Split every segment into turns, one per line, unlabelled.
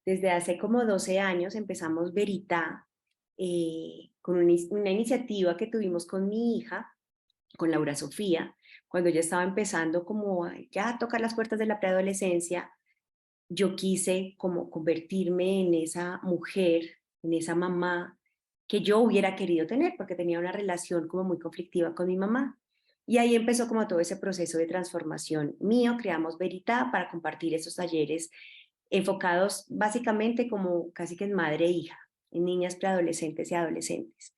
Desde hace como 12 años empezamos Veritá, con una iniciativa que tuvimos con mi hija, con Laura Sofía, cuando ella estaba empezando como ya a tocar las puertas de la preadolescencia. Yo quise como convertirme en esa mujer, en esa mamá que yo hubiera querido tener, porque tenía una relación como muy conflictiva con mi mamá. Y ahí empezó como todo ese proceso de transformación mío. Creamos Veritá para compartir esos talleres enfocados básicamente como casi que en madre e hija, en niñas, preadolescentes y adolescentes.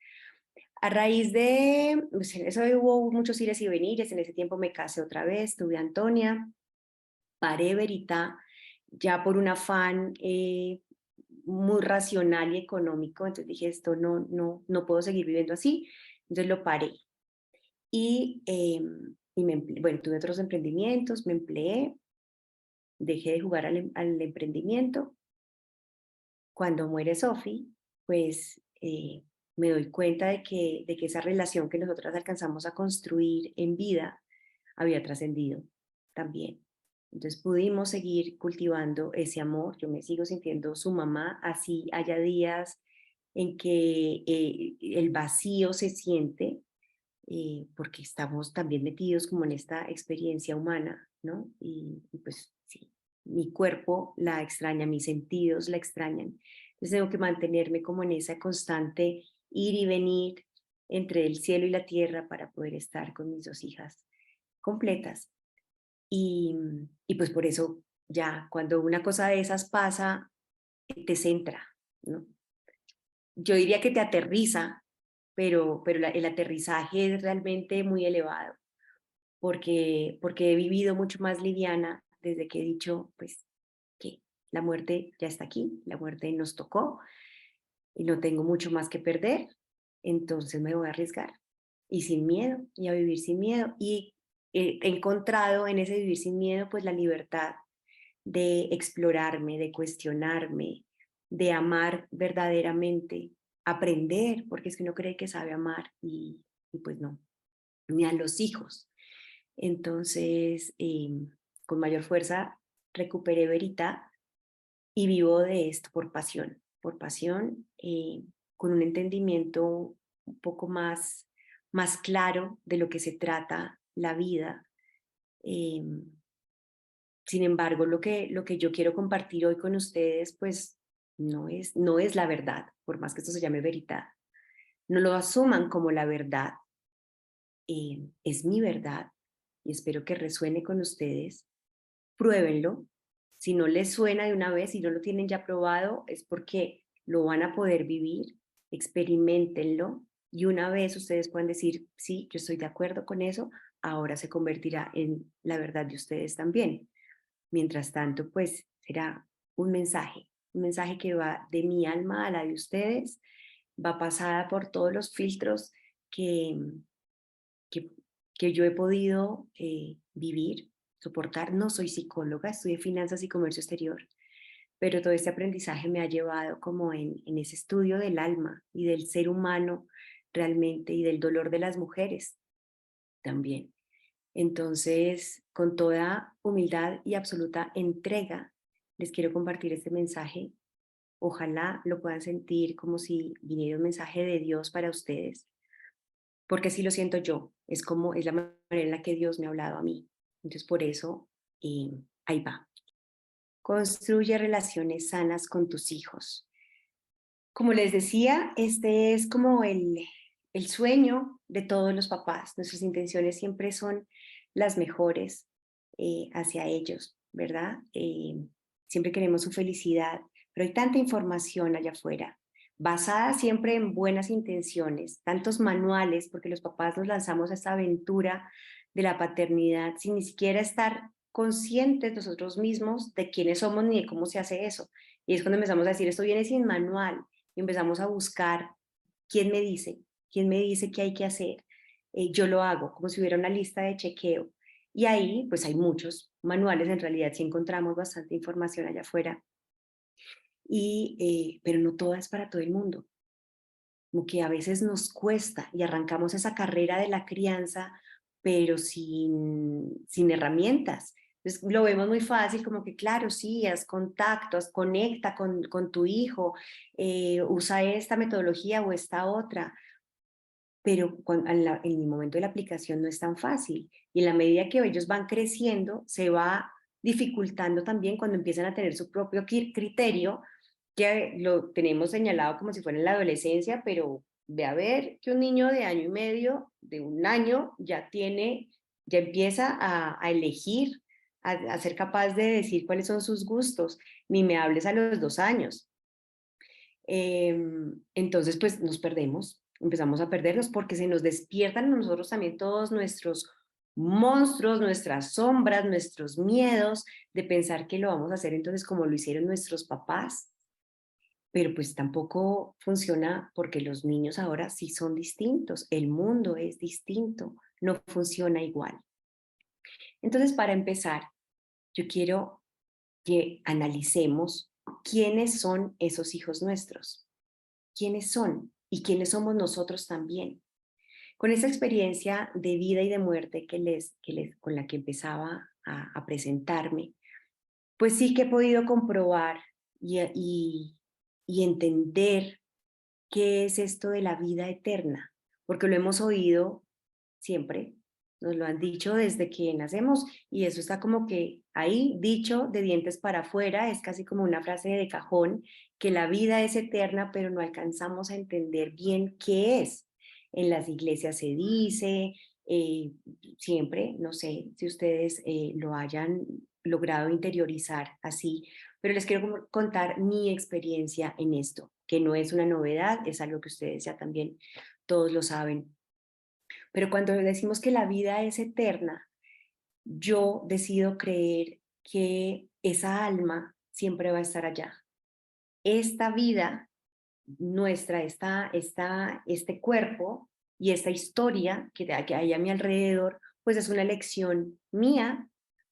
A raíz de, pues en eso hubo muchos ires y venires. En ese tiempo me casé otra vez, tuve a Antonia, paré Veritá ya por un afán muy racional y económico. Entonces dije, esto no puedo seguir viviendo así. Entonces lo paré. Bueno, tuve otros emprendimientos, me empleé, dejé de jugar al emprendimiento. Cuando muere Sophie, pues me doy cuenta de que esa relación que nosotras alcanzamos a construir en vida había trascendido también. Entonces pudimos seguir cultivando ese amor. Yo me sigo sintiendo su mamá, así haya días en que el vacío se siente, porque estamos también metidos como en esta experiencia humana, ¿no? Y pues sí, mi cuerpo la extraña, mis sentidos la extrañan. Entonces tengo que mantenerme como en esa constante ir y venir entre el cielo y la tierra para poder estar con mis dos hijas completas. Y pues por eso ya cuando una cosa de esas pasa, te centra, ¿no? Yo diría que te aterriza, pero el aterrizaje es realmente muy elevado, porque he vivido mucho más liviana desde que he dicho, pues, que la muerte ya está aquí, la muerte nos tocó y no tengo mucho más que perder, entonces me voy a arriesgar y sin miedo, y a vivir sin miedo. Y he encontrado en ese vivir sin miedo, pues, la libertad de explorarme, de cuestionarme, de amar verdaderamente, aprender, porque es que uno cree que sabe amar y pues no, ni a los hijos. Entonces, con mayor fuerza recuperé Veritá y vivo de esto por pasión, con un entendimiento un poco más claro de lo que se trata la vida. em, Sin embargo, lo que yo quiero compartir hoy con ustedes, pues no es la verdad, por más que esto se llame Veritá. No lo asuman como la verdad. Es mi verdad y espero que resuene con ustedes. Pruébenlo. Si no les suena de una vez, si no lo tienen ya probado, es porque lo van a poder vivir. Experimentenlo y una vez ustedes pueden decir, sí, yo estoy de acuerdo con eso, ahora se convertirá en la verdad de ustedes también. Mientras tanto, pues será un mensaje que va de mi alma a la de ustedes, va pasada por todos los filtros que, que, que yo he podido vivir, soportar. No soy psicóloga, estudié finanzas y comercio exterior, pero todo este aprendizaje me ha llevado como en ese estudio del alma y del ser humano realmente y del dolor de las mujeres también. Entonces, con toda humildad y absoluta entrega, les quiero compartir este mensaje. Ojalá lo puedan sentir como si viniera un mensaje de Dios para ustedes, porque así lo siento yo. Es como es la manera en la que Dios me ha hablado a mí. Entonces, por eso, ahí va. Construye relaciones sanas con tus hijos. Como les decía, este es como el sueño de todos los papás. Nuestras intenciones siempre son las mejores hacia ellos, ¿verdad? Siempre queremos su felicidad, pero hay tanta información allá afuera, basada siempre en buenas intenciones, tantos manuales, porque los papás nos lanzamos a esta aventura de la paternidad sin ni siquiera estar conscientes nosotros mismos de quiénes somos ni de cómo se hace eso. Y es cuando empezamos a decir, esto viene sin manual, y empezamos a buscar quién me dice, qué hay que hacer. Yo lo hago como si hubiera una lista de chequeo. Y ahí, pues hay muchos manuales, en realidad sí encontramos bastante información allá afuera, pero no toda es para todo el mundo. Como que a veces nos cuesta y arrancamos esa carrera de la crianza, pero sin herramientas. Entonces lo vemos muy fácil, como que claro, sí, haz contacto, conecta con tu hijo, usa esta metodología o esta otra, pero en el momento de la aplicación no es tan fácil. Y en la medida que ellos van creciendo, se va dificultando también cuando empiezan a tener su propio criterio, que lo tenemos señalado como si fuera en la adolescencia, pero ve a ver que un niño de año y medio, de un año, ya empieza a elegir, a ser capaz de decir cuáles son sus gustos. Ni me hables a los 2 años. Entonces, pues nos perdemos, empezamos a perdernos porque se nos despiertan a nosotros también todos nuestros monstruos, nuestras sombras, nuestros miedos de pensar que lo vamos a hacer entonces como lo hicieron nuestros papás, pero pues tampoco funciona porque los niños ahora sí son distintos, el mundo es distinto, no funciona igual. Entonces, para empezar, yo quiero que analicemos quiénes son esos hijos nuestros, quiénes son y quiénes somos nosotros también. Con esa experiencia de vida y de muerte con la que empezaba a presentarme, pues sí que he podido comprobar y entender qué es esto de la vida eterna, porque lo hemos oído siempre, nos lo han dicho desde que nacemos y eso está como que ahí dicho de dientes para afuera, es casi como una frase de cajón, que la vida es eterna, pero no alcanzamos a entender bien qué es. En las iglesias se dice, siempre, no sé si ustedes lo hayan logrado interiorizar así, pero les quiero contar mi experiencia en esto, que no es una novedad, es algo que ustedes ya también todos lo saben. Pero cuando decimos que la vida es eterna, yo decido creer que esa alma siempre va a estar allá. Esta vida nuestra, este cuerpo y esta historia que hay a mi alrededor, pues es una lección mía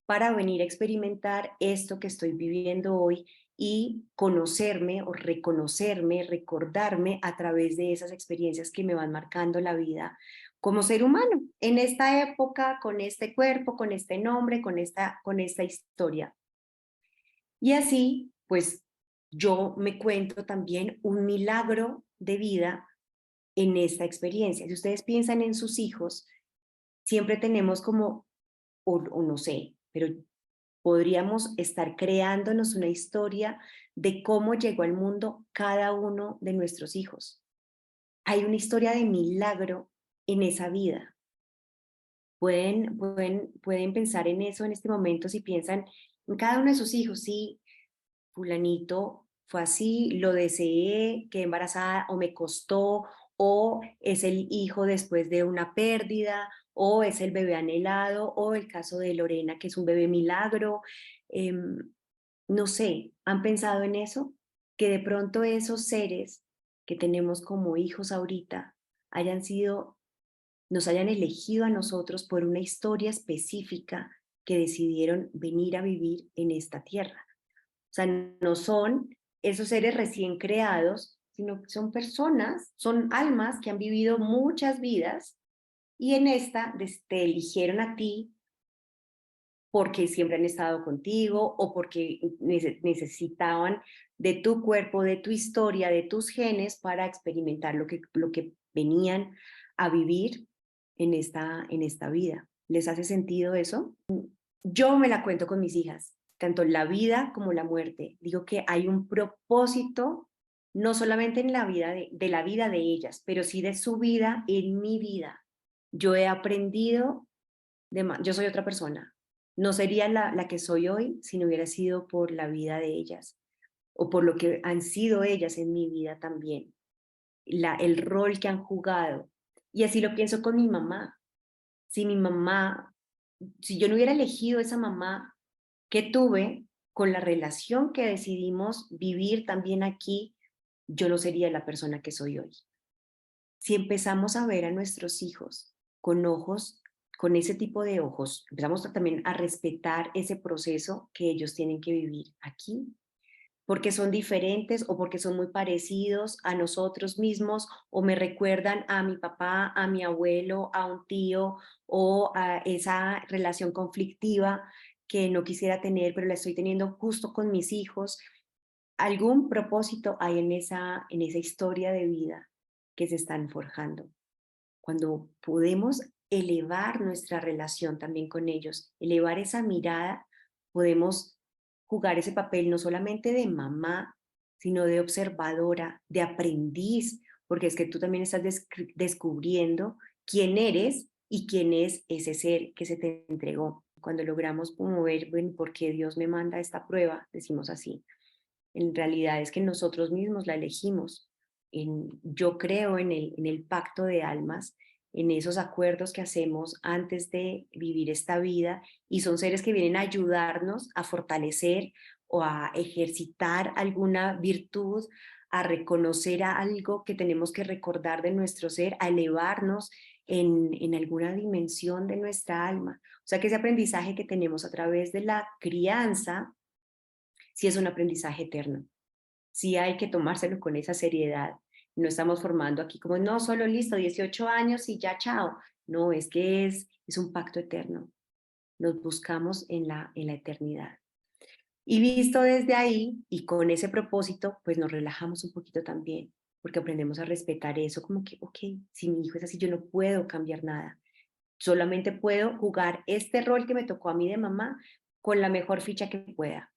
para venir a experimentar esto que estoy viviendo hoy y conocerme o reconocerme, recordarme a través de esas experiencias que me van marcando la vida como ser humano, en esta época, con este cuerpo, con este nombre, con esta historia. Y así, pues yo me cuento también un milagro de vida en esta experiencia. Si ustedes piensan en sus hijos, siempre tenemos como, o no sé, pero podríamos estar creándonos una historia de cómo llegó al mundo cada uno de nuestros hijos. Hay una historia de milagro en esa vida. Pueden pensar en eso en este momento si piensan en cada uno de sus hijos, sí, fulanito fue así, lo deseé, quedé embarazada o me costó, o es el hijo después de una pérdida, o es el bebé anhelado, o el caso de Lorena, que es un bebé milagro. No sé, ¿han pensado en eso? Que de pronto esos seres que tenemos como hijos ahorita nos hayan elegido a nosotros por una historia específica que decidieron venir a vivir en esta tierra. O sea, no son esos seres recién creados, sino que son personas, son almas que han vivido muchas vidas y en esta te eligieron a ti porque siempre han estado contigo o porque necesitaban de tu cuerpo, de tu historia, de tus genes para experimentar lo que venían a vivir en esta vida. ¿Les hace sentido eso? Yo me la cuento con mis hijas, tanto la vida como la muerte. Digo que hay un propósito, no solamente en la vida de la vida de ellas, pero sí de su vida en mi vida. Yo he aprendido, yo soy otra persona. No sería la que soy hoy si no hubiera sido por la vida de ellas o por lo que han sido ellas en mi vida también, el rol que han jugado. Y así lo pienso con mi mamá. Si mi mamá, si yo no hubiera elegido esa mamá que tuve con la relación que decidimos vivir también aquí, yo no sería la persona que soy hoy. Si empezamos a ver a nuestros hijos con ojos, con ese tipo de ojos, empezamos también a respetar ese proceso que ellos tienen que vivir aquí, porque son diferentes o porque son muy parecidos a nosotros mismos o me recuerdan a mi papá, a mi abuelo, a un tío o a esa relación conflictiva que no quisiera tener, pero la estoy teniendo justo con mis hijos. Algún propósito hay en esa historia de vida que se están forjando. Cuando podemos elevar nuestra relación también con ellos, elevar esa mirada, podemos jugar ese papel no solamente de mamá, sino de observadora, de aprendiz, porque es que tú también estás descubriendo quién eres y quién es ese ser que se te entregó. Cuando logramos promover, bueno, ¿por qué Dios me manda esta prueba? Decimos así. En realidad es que nosotros mismos la elegimos. Yo creo en el pacto de almas, en esos acuerdos que hacemos antes de vivir esta vida, y son seres que vienen a ayudarnos a fortalecer o a ejercitar alguna virtud, a reconocer algo que tenemos que recordar de nuestro ser, a elevarnos en alguna dimensión de nuestra alma. O sea que ese aprendizaje que tenemos a través de la crianza, sí es un aprendizaje eterno. Sí hay que tomárselo con esa seriedad. No estamos formando aquí como, no, solo listo, 18 años y ya, chao. No, es que es un pacto eterno. Nos buscamos en la eternidad. Y visto desde ahí y con ese propósito, pues nos relajamos un poquito también, porque aprendemos a respetar eso, como que, ok, si mi hijo es así, yo no puedo cambiar nada. Solamente puedo jugar este rol que me tocó a mí de mamá con la mejor ficha que pueda.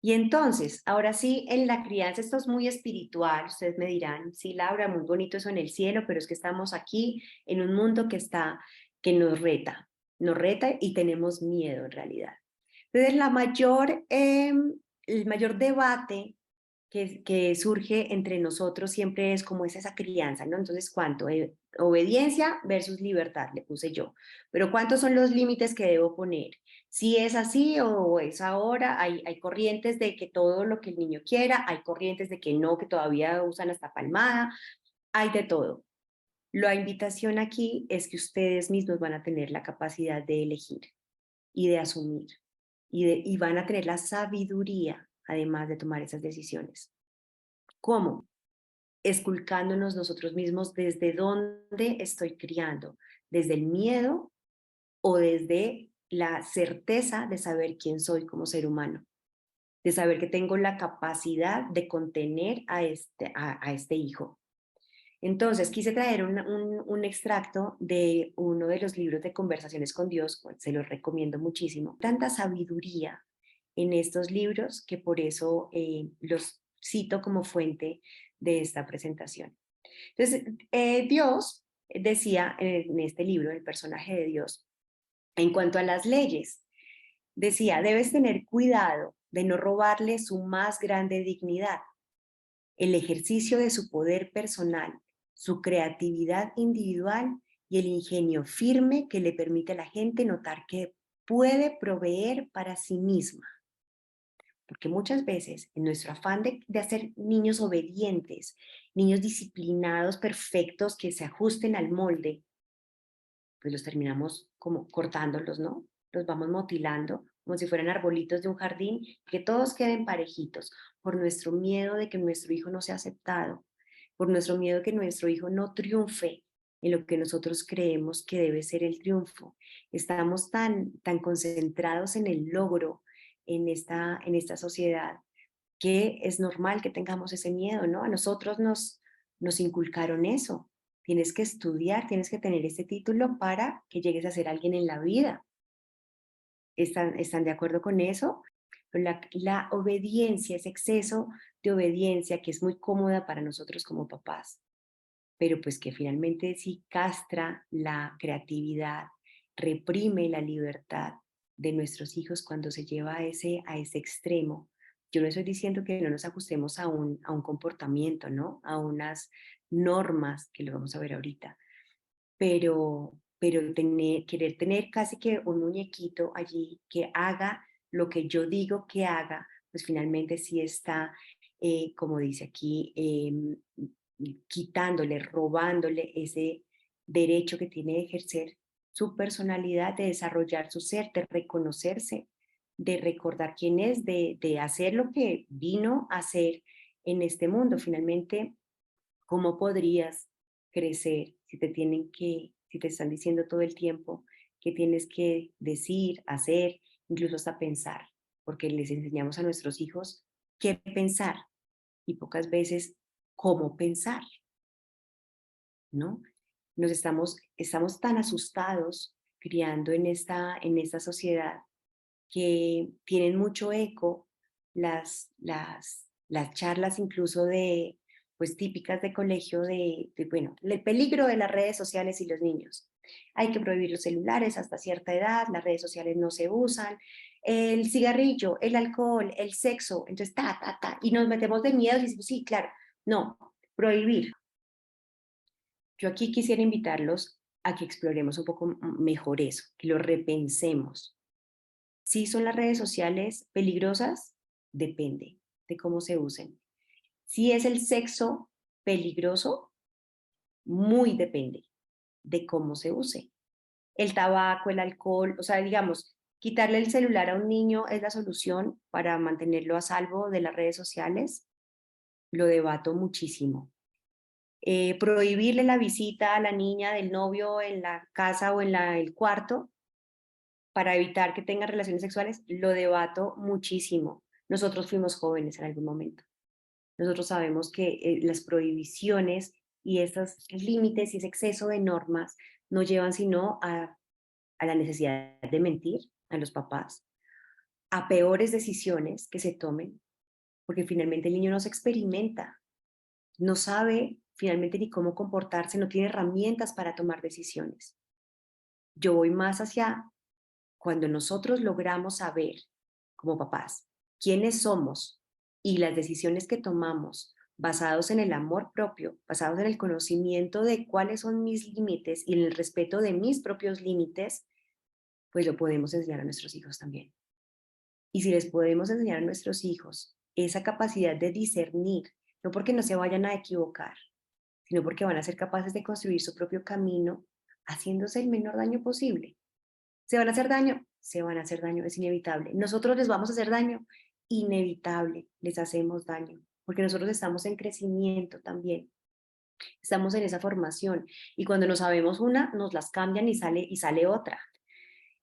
Y entonces, ahora sí, en la crianza esto es muy espiritual, ustedes me dirán, sí, Laura, muy bonito eso en el cielo, pero es que estamos aquí en un mundo que nos reta y tenemos miedo en realidad. Entonces, el mayor debate que surge entre nosotros siempre es cómo es esa crianza, ¿no? Entonces, ¿cuánto? Obediencia versus libertad, le puse yo. Pero ¿cuántos son los límites que debo poner? Si es así o es ahora, hay corrientes de que todo lo que el niño quiera, hay corrientes de que no, que todavía usan hasta palmada, hay de todo. La invitación aquí es que ustedes mismos van a tener la capacidad de elegir y de asumir y van a tener la sabiduría, además de tomar esas decisiones. ¿Cómo? Esculcándonos nosotros mismos desde dónde estoy criando, desde el miedo o desde la certeza de saber quién soy como ser humano, de saber que tengo la capacidad de contener a este hijo. Entonces, quise traer un extracto de uno de los libros de Conversaciones con Dios, pues, se los recomiendo muchísimo. Tanta sabiduría en estos libros que por eso los cito como fuente de esta presentación. Entonces, Dios decía en este libro, el personaje de Dios, en cuanto a las leyes, decía, debes tener cuidado de no robarle su más grande dignidad, el ejercicio de su poder personal, su creatividad individual y el ingenio firme que le permite a la gente notar que puede proveer para sí misma. Porque muchas veces en nuestro afán de hacer niños obedientes, niños disciplinados, perfectos, que se ajusten al molde, pues los terminamos como cortándolos, ¿no? Los vamos mutilando como si fueran arbolitos de un jardín, que todos queden parejitos, por nuestro miedo de que nuestro hijo no sea aceptado, por nuestro miedo de que nuestro hijo no triunfe en lo que nosotros creemos que debe ser el triunfo. Estamos tan concentrados en el logro en esta sociedad que es normal que tengamos ese miedo, ¿no? A nosotros nos inculcaron eso. Tienes que estudiar, tienes que tener este título para que llegues a ser alguien en la vida. ¿Están de acuerdo con eso? Pero la obediencia, ese exceso de obediencia que es muy cómoda para nosotros como papás, pero pues que finalmente sí castra la creatividad, reprime la libertad de nuestros hijos cuando se lleva a ese extremo. Yo no estoy diciendo que no nos ajustemos a un comportamiento, ¿no? A unas normas, que lo vamos a ver ahorita, pero querer tener casi que un muñequito allí que haga lo que yo digo que haga, pues finalmente sí está, como dice aquí, quitándole, robándole ese derecho que tiene de ejercer su personalidad, de desarrollar su ser, de reconocerse, de recordar quién es, de hacer lo que vino a hacer en este mundo. Finalmente, ¿cómo podrías crecer si te están diciendo todo el tiempo qué tienes que decir, hacer, incluso hasta pensar, porque les enseñamos a nuestros hijos qué pensar y pocas veces cómo pensar, ¿no? Estamos tan asustados criando en esta sociedad que tienen mucho eco las charlas incluso de, pues típicas de colegio bueno, el peligro de las redes sociales y los niños. Hay que prohibir los celulares hasta cierta edad, las redes sociales no se usan, el cigarrillo, el alcohol, el sexo, entonces y nos metemos de miedo y decimos, sí, claro, no, prohibir. Yo aquí quisiera invitarlos a que exploremos un poco mejor eso, que lo repensemos. ¿Sí son las redes sociales peligrosas? Depende de cómo se usen. Si es el sexo peligroso, muy depende de cómo se use. El tabaco, el alcohol, o sea, digamos, quitarle el celular a un niño es la solución para mantenerlo a salvo de las redes sociales. Lo debato muchísimo. Prohibirle la visita a la niña del novio en la casa o en el cuarto para evitar que tenga relaciones sexuales, lo debato muchísimo. Nosotros fuimos jóvenes en algún momento. Nosotros sabemos que las prohibiciones y esos límites y ese exceso de normas no llevan sino a la necesidad de mentir a los papás, a peores decisiones que se tomen, porque finalmente el niño no se experimenta, no sabe finalmente ni cómo comportarse, no tiene herramientas para tomar decisiones. Yo voy más hacia cuando nosotros logramos saber, como papás, quiénes somos y las decisiones que tomamos basados en el amor propio, basados en el conocimiento de cuáles son mis límites y en el respeto de mis propios límites, pues lo podemos enseñar a nuestros hijos también. Y si les podemos enseñar a nuestros hijos esa capacidad de discernir, no porque no se vayan a equivocar, sino porque van a ser capaces de construir su propio camino haciéndose el menor daño posible. ¿Se van a hacer daño? Se van a hacer daño, es inevitable. Nosotros les vamos a hacer daño, inevitable, les hacemos daño, porque nosotros estamos en crecimiento también, estamos en esa formación y cuando no sabemos una, nos las cambian y sale otra.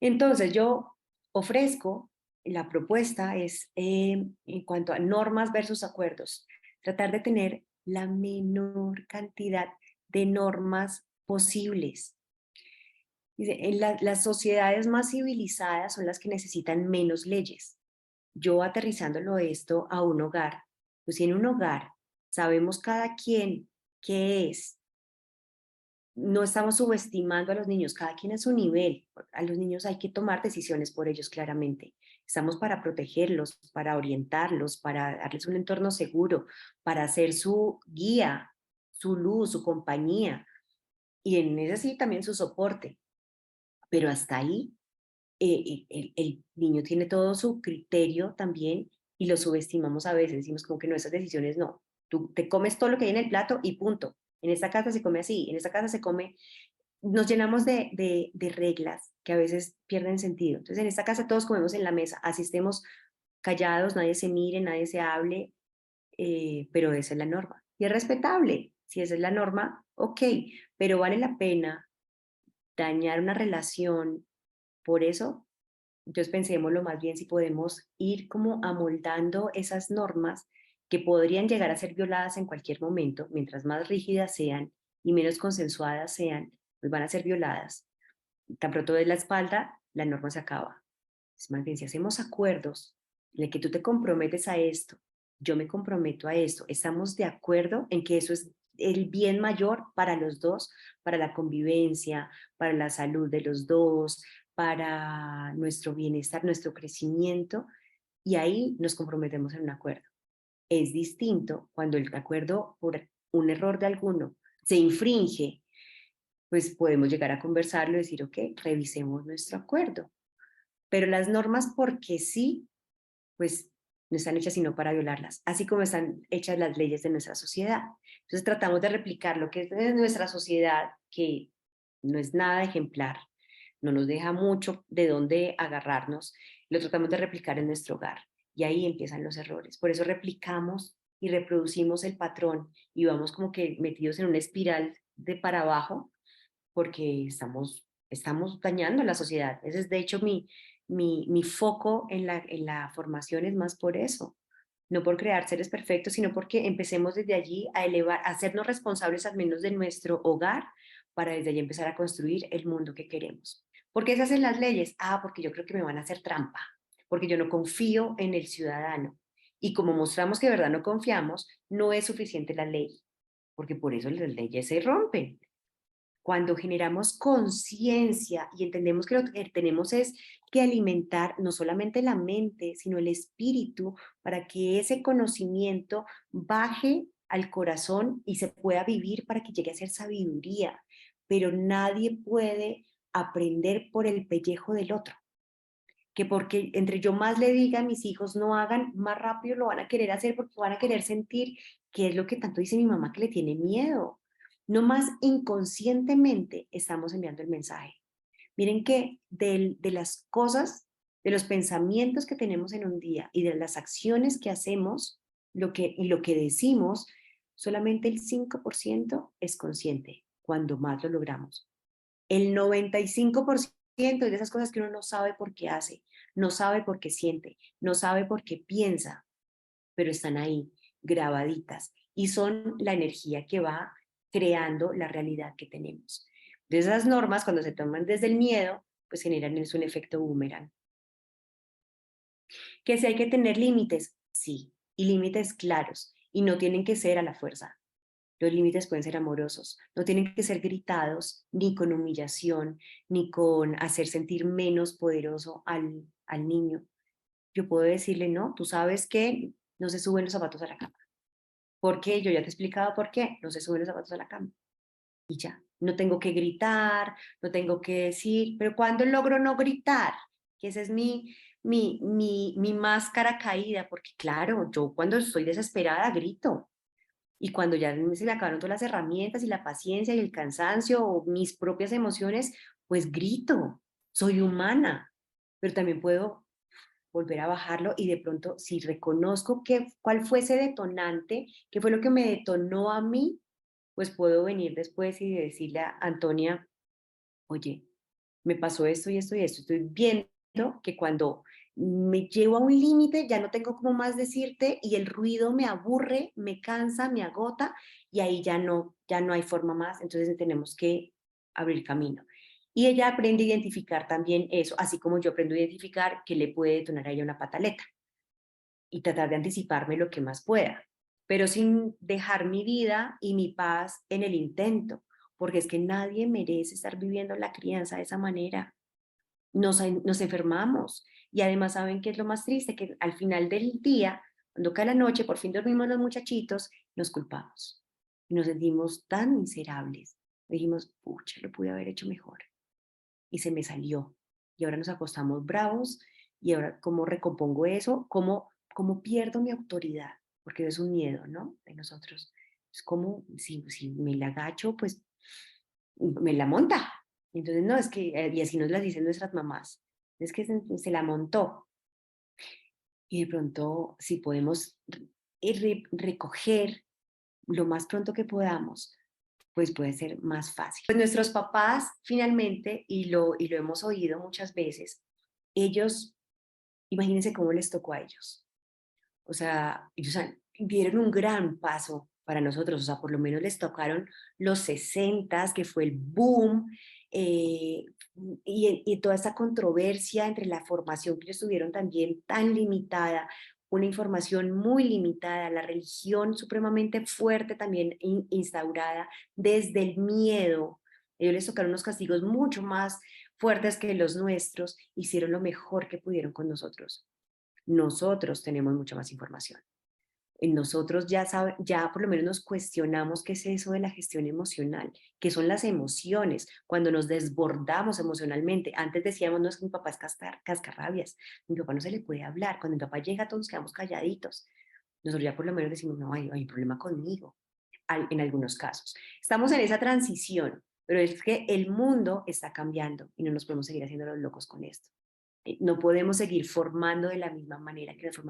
Entonces yo ofrezco, la propuesta es en cuanto a normas versus acuerdos, tratar de tener la menor cantidad de normas posibles. Dice, las sociedades más civilizadas son las que necesitan menos leyes. Yo aterrizándolo esto a un hogar, pues si en un hogar sabemos cada quien qué es, no estamos subestimando a los niños, cada quien a su nivel. A los niños hay que tomar decisiones por ellos claramente. Estamos para protegerlos, para orientarlos, para darles un entorno seguro, para ser su guía, su luz, su compañía y en ese sí también su soporte. Pero hasta ahí el niño tiene todo su criterio también y lo subestimamos a veces, decimos como que no, esas decisiones no, tú te comes todo lo que hay en el plato y punto. En esta casa se come así, en esta casa se come, nos llenamos de reglas que a veces pierden sentido. Entonces en esta casa todos comemos en la mesa, así estemos callados, nadie se mire, nadie se hable, pero esa es la norma. Y es respetable, si esa es la norma, ok, pero vale la pena dañar una relación por eso. Entonces pensémoslo más bien si podemos ir como amoldando esas normas que podrían llegar a ser violadas en cualquier momento, mientras más rígidas sean y menos consensuadas sean, pues van a ser violadas. Tan pronto de la espalda, la norma se acaba. Es más bien, si hacemos acuerdos en el que tú te comprometes a esto, yo me comprometo a esto, estamos de acuerdo en que eso es el bien mayor para los dos, para la convivencia, para la salud de los dos, para nuestro bienestar, nuestro crecimiento, y ahí nos comprometemos en un acuerdo. Es distinto cuando el acuerdo por un error de alguno se infringe, pues podemos llegar a conversarlo y decir, ok, revisemos nuestro acuerdo. Pero las normas, porque sí, pues no están hechas sino para violarlas, así como están hechas las leyes de nuestra sociedad. Entonces tratamos de replicar lo que es de nuestra sociedad, que no es nada ejemplar, no nos deja mucho de dónde agarrarnos, lo tratamos de replicar en nuestro hogar. Y ahí empiezan los errores. Por eso replicamos y reproducimos el patrón y vamos como que metidos en una espiral de para abajo porque estamos estamos dañando la sociedad. Ese es de hecho mi foco en la formación es más por eso. No por crear seres perfectos, sino porque empecemos desde allí a elevar, a hacernos responsables al menos de nuestro hogar, para desde allí empezar a construir el mundo que queremos. ¿Por qué se hacen las leyes? Ah, porque yo creo que me van a hacer trampa, porque yo no confío en el ciudadano. Y como mostramos que de verdad no confiamos, no es suficiente la ley, porque por eso las leyes se rompen. Cuando generamos conciencia y entendemos que lo que tenemos es que alimentar no solamente la mente, sino el espíritu, para que ese conocimiento baje al corazón y se pueda vivir para que llegue a ser sabiduría. Pero nadie puede aprender por el pellejo del otro, que porque entre yo más le diga a mis hijos no hagan, más rápido lo van a querer hacer porque van a querer sentir que es lo que tanto dice mi mamá que le tiene miedo. No más inconscientemente estamos enviando el mensaje. Miren que de las cosas, de los pensamientos que tenemos en un día y de las acciones que hacemos y lo que decimos, solamente el 5% es consciente cuando más lo logramos. El 95% es de esas cosas que uno no sabe por qué hace, no sabe por qué siente, no sabe por qué piensa, pero están ahí, grabaditas, y son la energía que va creando la realidad que tenemos. De esas normas, cuando se toman desde el miedo, pues generan es un efecto boomerang. Que si hay que tener límites, sí, y límites claros, y no tienen que ser a la fuerza. Los límites pueden ser amorosos, no tienen que ser gritados, ni con humillación, ni con hacer sentir menos poderoso al niño. Yo puedo decirle, no, tú sabes que no se suben los zapatos a la cama. ¿Por qué? Yo ya te he explicado por qué no se suben los zapatos a la cama. Y ya, no tengo que gritar, no tengo que decir, pero ¿cuándo logro no gritar? Que esa es mi máscara caída, porque claro, yo cuando estoy desesperada grito, y cuando ya se me acabaron todas las herramientas y la paciencia y el cansancio o mis propias emociones, pues grito, soy humana, pero también puedo volver a bajarlo y de pronto si reconozco cuál fue ese detonante, qué fue lo que me detonó a mí, pues puedo venir después y decirle a Antonia, oye, me pasó esto y esto y esto. Estoy viendo que cuando me llevo a un límite ya no tengo cómo más decirte y el ruido me aburre, me cansa, me agota y ahí ya no hay forma más. Entonces tenemos que abrir camino. Y ella aprende a identificar también eso, así como yo aprendo a identificar que le puede detonar a ella una pataleta y tratar de anticiparme lo que más pueda, pero sin dejar mi vida y mi paz en el intento, porque es que nadie merece estar viviendo la crianza de esa manera. Nos enfermamos y además saben que es lo más triste, que al final del día, cuando cae la noche, por fin dormimos los muchachitos, nos culpamos y nos sentimos tan miserables. Dijimos, pucha, lo pude haber hecho mejor y se me salió. Y ahora nos acostamos bravos y ahora cómo recompongo eso, cómo pierdo mi autoridad, porque es un miedo, ¿no? De nosotros. Es como si me la agacho, pues me la monta. Entonces, no, es que, y así nos las dicen nuestras mamás, es que se la montó. Y de pronto, si podemos recoger lo más pronto que podamos, pues puede ser más fácil. Pues nuestros papás finalmente, y lo hemos oído muchas veces, ellos, imagínense cómo les tocó a ellos. O sea, ellos dieron un gran paso para nosotros, o sea, por lo menos les tocaron los 60, que fue el boom, eh, y toda esta controversia entre la formación que ellos tuvieron también tan limitada, una información muy limitada, la religión supremamente fuerte también instaurada desde el miedo. Ellos les tocaron unos castigos mucho más fuertes que los nuestros, hicieron lo mejor que pudieron con nosotros. Nosotros tenemos mucha más información. En nosotros ya por lo menos nos cuestionamos qué es eso de la gestión emocional, qué son las emociones, cuando nos desbordamos emocionalmente. Antes decíamos, no, es que mi papá es cascarrabias, mi papá no se le puede hablar, cuando mi papá llega todos nos quedamos calladitos. Nosotros ya por lo menos decimos, no, hay un problema conmigo, en algunos casos. Estamos en esa transición, pero es que el mundo está cambiando y no nos podemos seguir haciendo los locos con esto. No podemos seguir formando de la misma manera que nos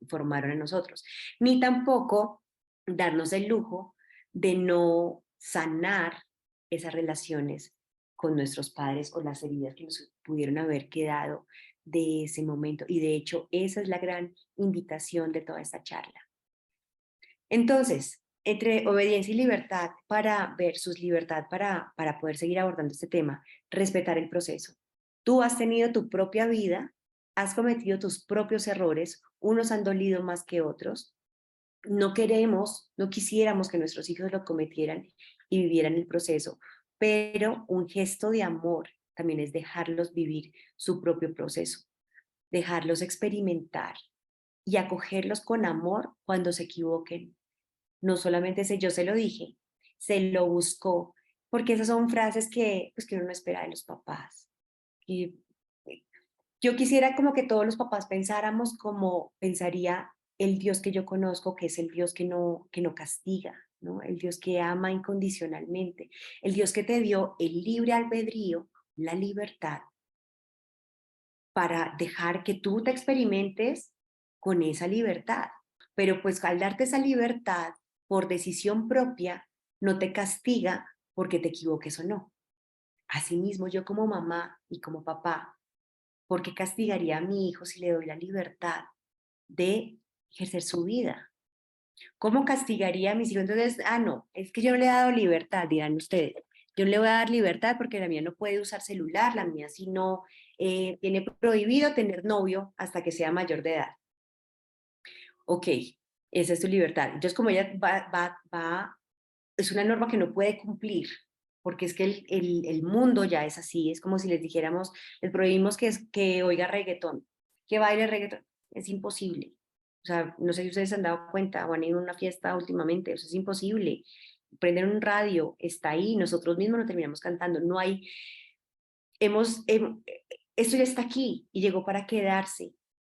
formaron a nosotros, ni tampoco darnos el lujo de no sanar esas relaciones con nuestros padres o las heridas que nos pudieron haber quedado de ese momento. Y de hecho, esa es la gran invitación de toda esta charla. Entonces, entre obediencia y libertad para versus libertad para poder seguir abordando este tema, respetar el proceso. Tú has tenido tu propia vida, has cometido tus propios errores, unos han dolido más que otros. No queremos, no quisiéramos que nuestros hijos lo cometieran y vivieran el proceso, pero un gesto de amor también es dejarlos vivir su propio proceso, dejarlos experimentar y acogerlos con amor cuando se equivoquen. No solamente ese yo se lo dije, se lo buscó, porque esas son frases que, pues, que uno no espera de los papás. Y yo quisiera como que todos los papás pensáramos como pensaría el Dios que yo conozco, que es el Dios que no castiga, ¿no? El Dios que ama incondicionalmente, el Dios que te dio el libre albedrío, la libertad, para dejar que tú te experimentes con esa libertad. Pero pues al darte esa libertad por decisión propia, no te castiga porque te equivoques o no. Asimismo, yo como mamá y como papá, ¿por qué castigaría a mi hijo si le doy la libertad de ejercer su vida? ¿Cómo castigaría a mis hijos? Entonces, no, es que yo no le he dado libertad, dirán ustedes. Yo no le voy a dar libertad porque la mía no puede usar celular, la mía sí no tiene prohibido tener novio hasta que sea mayor de edad. Ok, esa es tu libertad. Entonces, como ella es una norma que no puede cumplir, porque es que el mundo ya es así, es como si les dijéramos, les prohibimos que oiga reggaetón, que baile reggaetón, es imposible. O sea, no sé si ustedes se han dado cuenta o han ido a una fiesta últimamente, eso es imposible. Prenden un radio, está ahí, nosotros mismos lo terminamos cantando, no hay, esto ya está aquí y llegó para quedarse.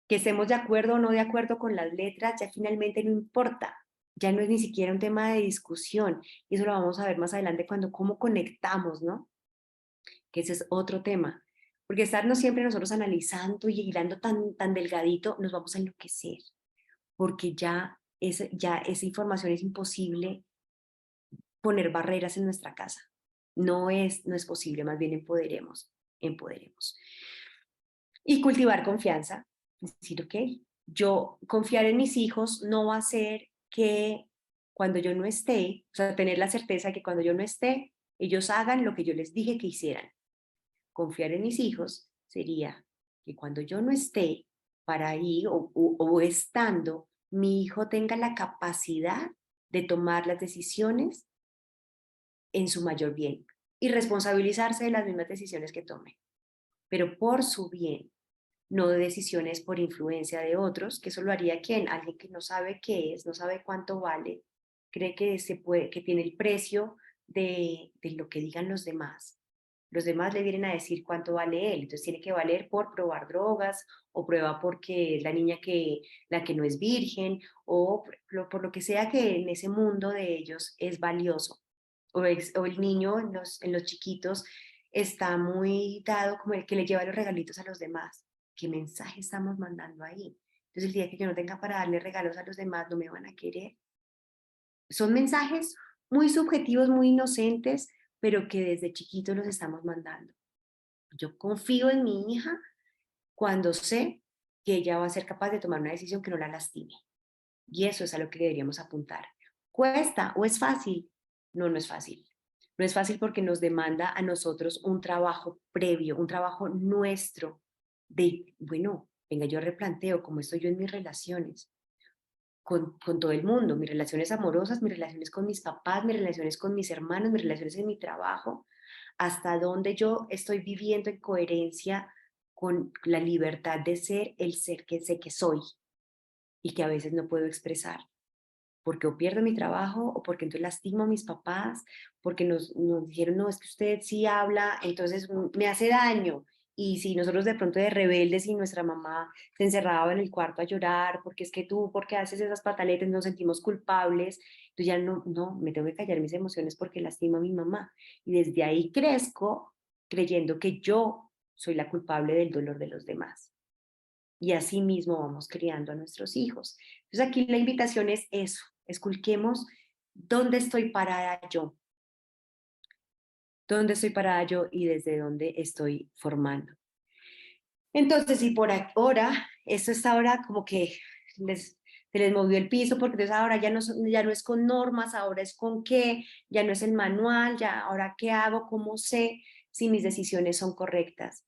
Que estemos de acuerdo o no de acuerdo con las letras, ya finalmente no importa, ya no es ni siquiera un tema de discusión, y eso lo vamos a ver más adelante cuando cómo conectamos, ¿no? Que ese es otro tema, porque estarnos siempre nosotros analizando y hilando tan delgadito, nos vamos a enloquecer, porque ya esa información es imposible poner barreras en nuestra casa. No es posible, más bien empoderemos, empoderemos. Y cultivar confianza, decir, ok, yo confiar en mis hijos no va a ser que cuando yo no esté, o sea, tener la certeza de que cuando yo no esté, ellos hagan lo que yo les dije que hicieran. Confiar en mis hijos sería que cuando yo no esté para ahí o estando, mi hijo tenga la capacidad de tomar las decisiones en su mayor bien y responsabilizarse de las mismas decisiones que tome, pero por su bien, no de decisiones por influencia de otros, que eso lo haría quien, alguien que no sabe qué es, no sabe cuánto vale, cree que que tiene el precio de lo que digan los demás. Los demás le vienen a decir cuánto vale él, entonces tiene que valer por probar drogas o prueba porque es la niña la que no es virgen o por lo que sea que en ese mundo de ellos es valioso. O el niño en los chiquitos está muy dado como el que le lleva los regalitos a los demás. ¿Qué mensaje estamos mandando ahí? Entonces el día que yo no tenga para darle regalos a los demás, no me van a querer. Son mensajes muy subjetivos, muy inocentes, pero que desde chiquitos los estamos mandando. Yo confío en mi hija cuando sé que ella va a ser capaz de tomar una decisión que no la lastime. Y eso es a lo que deberíamos apuntar. ¿Cuesta o es fácil? No, no es fácil. No es fácil porque nos demanda a nosotros un trabajo previo, un trabajo nuestro de, bueno, venga, yo replanteo cómo estoy yo en mis relaciones con todo el mundo, mis relaciones amorosas, mis relaciones con mis papás, mis relaciones con mis hermanos, mis relaciones en mi trabajo, hasta dónde yo estoy viviendo en coherencia con la libertad de ser el ser que sé que soy y que a veces no puedo expresar porque o pierdo mi trabajo o porque entonces lastimo a mis papás, porque nos dijeron, no, es que usted sí habla, entonces me hace daño. Y si nosotros de pronto de rebeldes y nuestra mamá se encerraba en el cuarto a llorar, porque es que tú, porque haces esas pataletas, nos sentimos culpables, entonces ya no, me tengo que callar mis emociones porque lastimo a mi mamá. Y desde ahí crezco creyendo que yo soy la culpable del dolor de los demás. Y así mismo vamos criando a nuestros hijos. Entonces aquí la invitación es eso, esculquemos dónde estoy parada yo, dónde estoy parada yo y desde dónde estoy formando. Entonces, si por ahora, esto está ahora como que se les movió el piso, porque entonces ahora ya no es con normas, ahora es con qué, ya no es el manual, ya ahora qué hago, cómo sé si mis decisiones son correctas.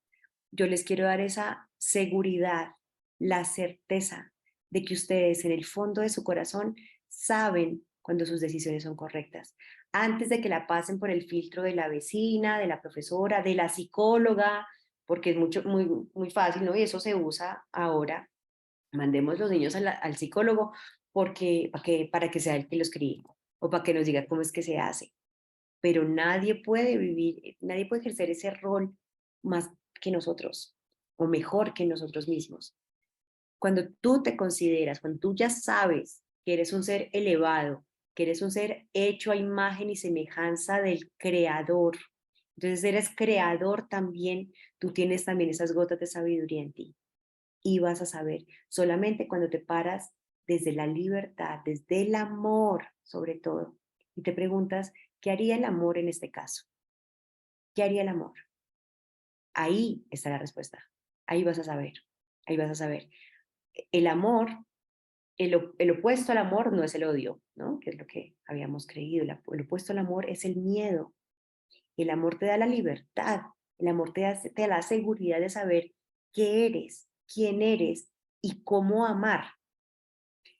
Yo les quiero dar esa seguridad, la certeza de que ustedes en el fondo de su corazón saben cuando sus decisiones son correctas. Antes de que la pasen por el filtro de la vecina, de la profesora, de la psicóloga, porque es muy fácil, ¿no? Y eso se usa ahora. Mandemos los niños al psicólogo para que sea el que los críe o para que nos diga cómo es que se hace. Pero nadie puede ejercer ese rol más que nosotros o mejor que nosotros mismos. Cuando tú te consideras, cuando tú ya sabes que eres un ser elevado, que eres un ser hecho a imagen y semejanza del creador, entonces eres creador también, tú tienes también esas gotas de sabiduría en ti y vas a saber solamente cuando te paras desde la libertad, desde el amor sobre todo, y te preguntas, ¿qué haría el amor en este caso? ¿Qué haría el amor? Ahí está la respuesta. Ahí vas a saber. Ahí vas a saber. El amor, el opuesto al amor no es el odio, ¿no? Que es lo que habíamos creído. El opuesto al amor es el miedo. El amor te da la libertad. El amor te da la seguridad de saber qué eres, quién eres y cómo amar.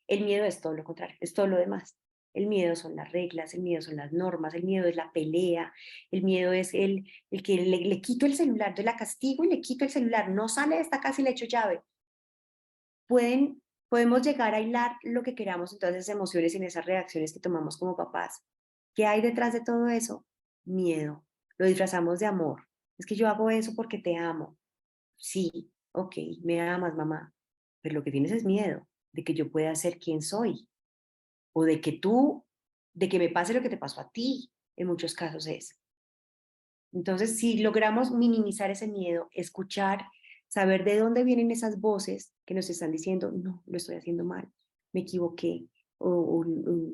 El miedo es todo lo contrario, es todo lo demás. El miedo son las reglas, el miedo son las normas, el miedo es la pelea, el miedo es el que le quito el celular, yo la castigo y le quito el celular, no sale de esta casa y le echo llave. Podemos llegar a hilar lo que queramos en todas esas emociones y en esas reacciones que tomamos como papás. ¿Qué hay detrás de todo eso? Miedo. Lo disfrazamos de amor. Es que yo hago eso porque te amo. Sí, ok, me amas, mamá, pero lo que tienes es miedo de que yo pueda ser quien soy o de que me pase lo que te pasó a ti, en muchos casos es. Entonces, si logramos minimizar ese miedo, escuchar, saber de dónde vienen esas voces que nos están diciendo, no, lo estoy haciendo mal, me equivoqué, o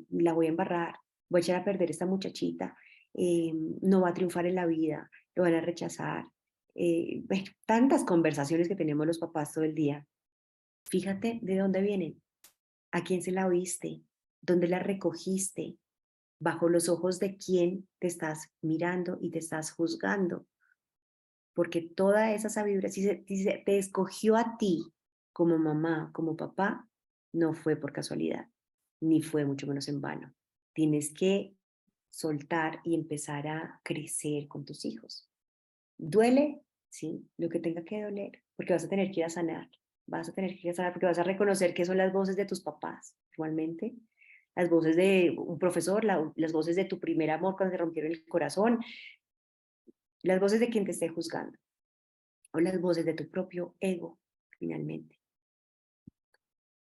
la voy a embarrar, voy a echar a perder esta muchachita, no va a triunfar en la vida, lo van a rechazar. Bueno, tantas conversaciones que tenemos los papás todo el día. Fíjate de dónde vienen, a quién se la oíste, dónde la recogiste, bajo los ojos de quién te estás mirando y te estás juzgando, porque toda esa sabiduría, si te escogió a ti como mamá, como papá, no fue por casualidad, ni fue mucho menos en vano. Tienes que soltar y empezar a crecer con tus hijos. ¿Duele? Sí, lo que tenga que doler, porque vas a tener que ir a sanar, vas a tener que ir a sanar porque vas a reconocer que son las voces de tus papás, igualmente, las voces de un profesor, las voces de tu primer amor cuando te rompieron el corazón, las voces de quien te esté juzgando, o las voces de tu propio ego, finalmente.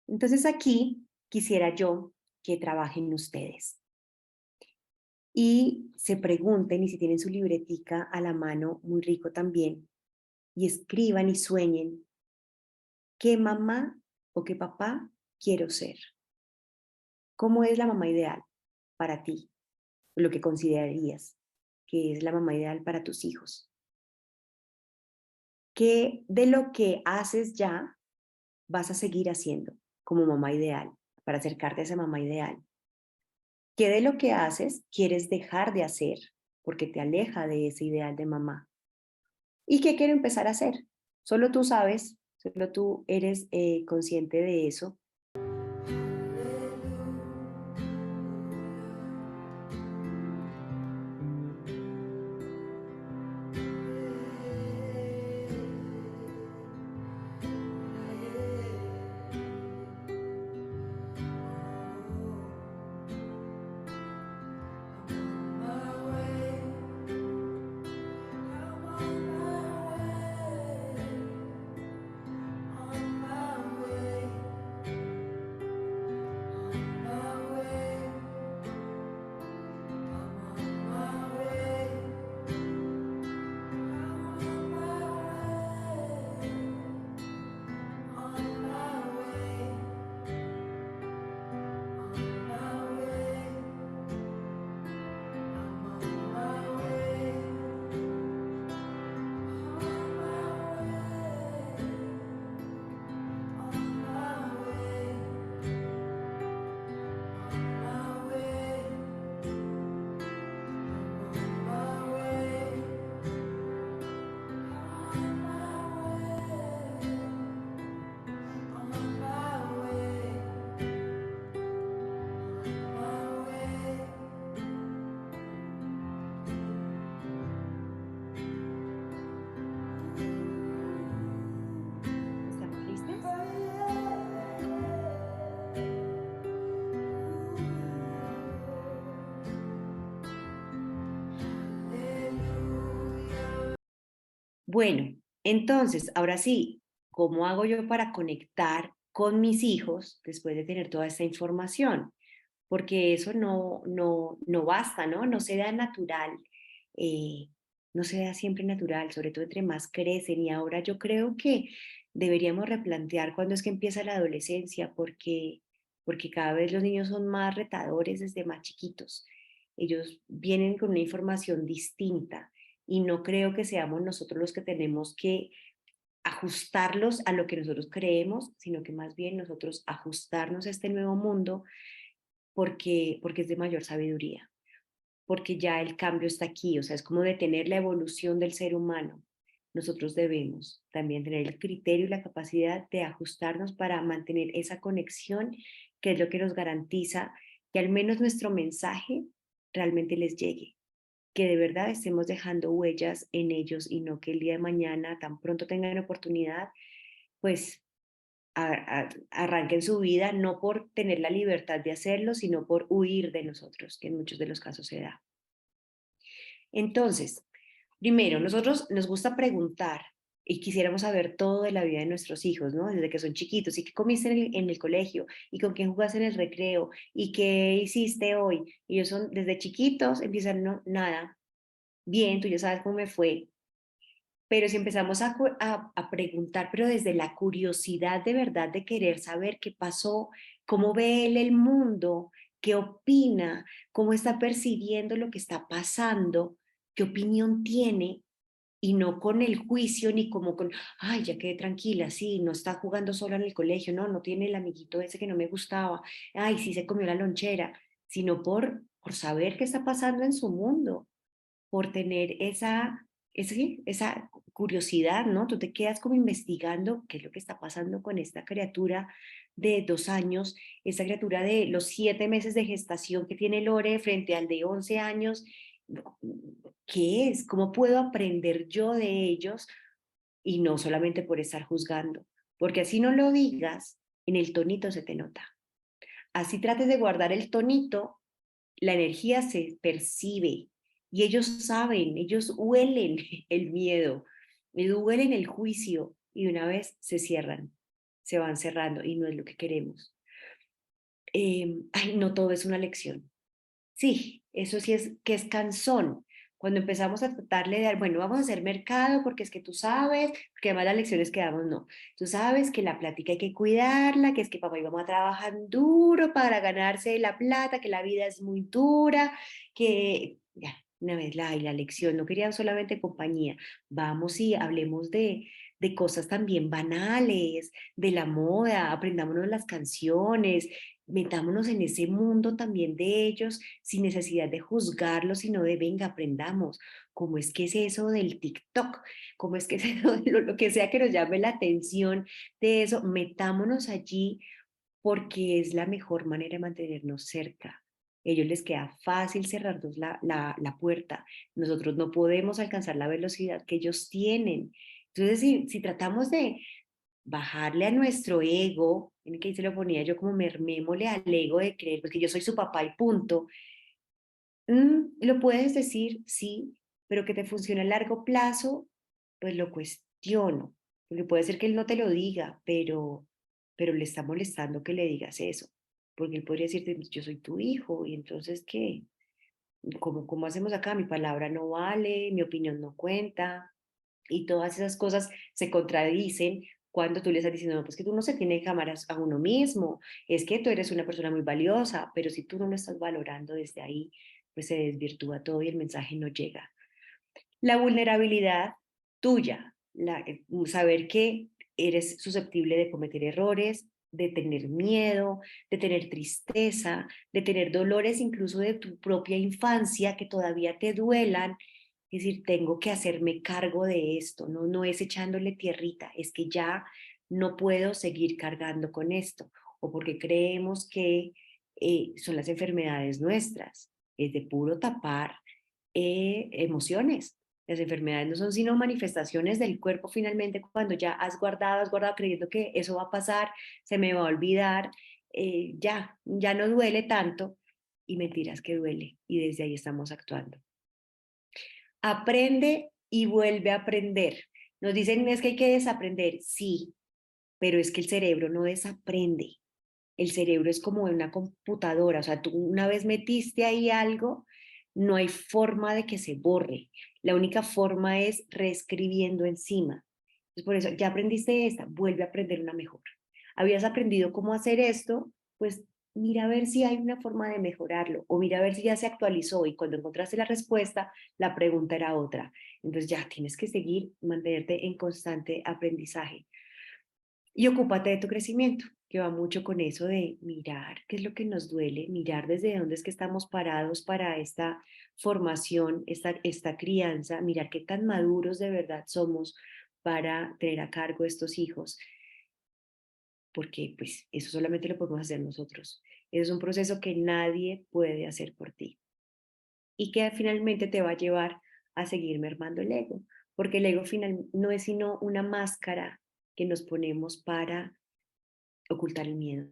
Entonces aquí quisiera yo que trabajen ustedes y se pregunten, y si tienen su libretica a la mano, muy rico también, y escriban y sueñen qué mamá o qué papá quiero ser. ¿Cómo es la mamá ideal para ti? Lo que considerarías que es la mamá ideal para tus hijos. ¿Qué de lo que haces ya vas a seguir haciendo como mamá ideal para acercarte a esa mamá ideal? ¿Qué de lo que haces quieres dejar de hacer porque te aleja de ese ideal de mamá? ¿Y qué quiero empezar a hacer? Solo tú sabes, solo tú eres consciente de eso. Bueno, entonces, ahora sí, ¿cómo hago yo para conectar con mis hijos después de tener toda esta información? Porque eso no basta, ¿no? No se da natural, eh, no se da siempre natural, sobre todo entre más crecen. Y ahora yo creo que deberíamos replantear cuándo es que empieza la adolescencia, porque cada vez los niños son más retadores desde más chiquitos. Ellos vienen con una información distinta y no creo que seamos nosotros los que tenemos que ajustarlos a lo que nosotros creemos, sino que más bien nosotros ajustarnos a este nuevo mundo porque es de mayor sabiduría, porque ya el cambio está aquí, o sea, es como detener la evolución del ser humano. Nosotros debemos también tener el criterio y la capacidad de ajustarnos para mantener esa conexión, que es lo que nos garantiza que al menos nuestro mensaje realmente les llegue, que de verdad estemos dejando huellas en ellos y no que el día de mañana, tan pronto tengan oportunidad, pues arranquen su vida no por tener la libertad de hacerlo, sino por huir de nosotros, que en muchos de los casos se da. Entonces, primero, nosotros nos gusta preguntar y quisiéramos saber todo de la vida de nuestros hijos, ¿no? Desde que son chiquitos, y qué comiste en el colegio, y con quién jugaste en el recreo, y qué hiciste hoy. Y ellos son, desde chiquitos, empiezan, no, nada, bien, tú ya sabes cómo me fue, pero si empezamos a preguntar, pero desde la curiosidad de verdad de querer saber qué pasó, cómo ve él el mundo, qué opina, cómo está percibiendo lo que está pasando, qué opinión tiene, y no con el juicio ni como con, ay, ya quedé tranquila, sí, no está jugando solo en el colegio, no, no tiene el amiguito ese que no me gustaba, ay, sí se comió la lonchera, sino por saber qué está pasando en su mundo, por tener esa curiosidad, ¿no? Tú te quedas como investigando qué es lo que está pasando con esta criatura de 2 años, esta criatura de los 7 meses de gestación que tiene Lore frente al de 11 años. ¿Qué es? ¿Cómo puedo aprender yo de ellos? Y no solamente por estar juzgando, porque así no lo digas, en el tonito se te nota. Así trates de guardar el tonito, la energía se percibe y ellos saben, ellos huelen el miedo, ellos huelen el juicio y de una vez se cierran, se van cerrando y no es lo que queremos. Ay, no todo es una lección. Sí, eso sí es que es cansón. Cuando empezamos a tratarle de dar, bueno, vamos a hacer mercado porque es que tú sabes, porque además las lecciones que damos no. Tú sabes que la plática hay que cuidarla, que es que papá y mamá trabajan duro para ganarse la plata, que la vida es muy dura, que ya, una vez la lección, no querían solamente compañía. Vamos y hablemos de cosas también banales, de la moda, aprendámonos las canciones, metámonos en ese mundo también de ellos sin necesidad de juzgarlos, sino de venga, aprendamos cómo es eso del TikTok, cómo es que es eso de lo que sea que nos llame la atención de eso, metámonos allí porque es la mejor manera de mantenernos cerca. A ellos les queda fácil cerrarnos la puerta. Nosotros no podemos alcanzar la velocidad que ellos tienen. Entonces, si tratamos de bajarle a nuestro ego, en el que se lo ponía yo como mermémosle al ego de creer, pues que yo soy su papá y punto. Lo puedes decir, sí, pero que te funcione a largo plazo, pues lo cuestiono, porque puede ser que él no te lo diga, pero le está molestando que le digas eso, porque él podría decirte, yo soy tu hijo, y entonces, ¿qué? ¿Cómo hacemos acá? Mi palabra no vale, mi opinión no cuenta, y todas esas cosas se contradicen cuando tú le estás diciendo, no, pues que tú no se tiene cámaras a uno mismo, es que tú eres una persona muy valiosa, pero si tú no lo estás valorando desde ahí, pues se desvirtúa todo y el mensaje no llega. La vulnerabilidad tuya, saber que eres susceptible de cometer errores, de tener miedo, de tener tristeza, de tener dolores incluso de tu propia infancia que todavía te duelan. Es decir, tengo que hacerme cargo de esto, no es echándole tierrita, es que ya no puedo seguir cargando con esto, o porque creemos que son las enfermedades nuestras, es de puro tapar emociones. Las enfermedades no son sino manifestaciones del cuerpo finalmente cuando ya has guardado creyendo que eso va a pasar, se me va a olvidar, ya no duele tanto y mentiras que duele y desde ahí estamos actuando. Aprende y vuelve a aprender. Nos dicen es que hay que desaprender, sí, pero es que el cerebro no desaprende. El cerebro es como una computadora, o sea, tú una vez metiste ahí algo, no hay forma de que se borre. La única forma es reescribiendo encima. Entonces, por eso, ya aprendiste esta, vuelve a aprender una mejor. Habías aprendido cómo hacer esto, pues mira a ver si hay una forma de mejorarlo o mira a ver si ya se actualizó y cuando encontraste la respuesta, la pregunta era otra. Entonces ya tienes que seguir, mantenerte en constante aprendizaje. Y ocúpate de tu crecimiento, que va mucho con eso de mirar qué es lo que nos duele, mirar desde dónde es que estamos parados para esta formación, esta crianza, mirar qué tan maduros de verdad somos para tener a cargo estos hijos, porque pues eso solamente lo podemos hacer nosotros. Es un proceso que nadie puede hacer por ti y que finalmente te va a llevar a seguir mermando el ego, porque el ego final no es sino una máscara que nos ponemos para ocultar el miedo,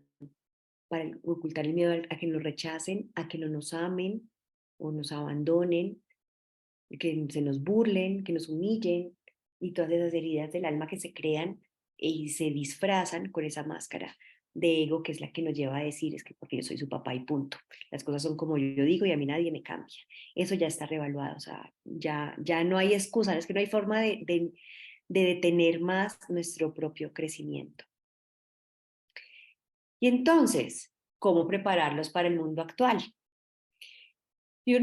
para ocultar el miedo a que nos rechacen, a que no nos amen o nos abandonen, que se nos burlen, que nos humillen y todas esas heridas del alma que se crean y se disfrazan con esa máscara de ego que es la que nos lleva a decir es que porque yo soy su papá y punto. Las cosas son como yo digo y a mí nadie me cambia. Eso ya está revaluado, o sea, ya no hay excusa, es que no hay forma de detener más nuestro propio crecimiento. Y entonces, ¿cómo prepararlos para el mundo actual? Yo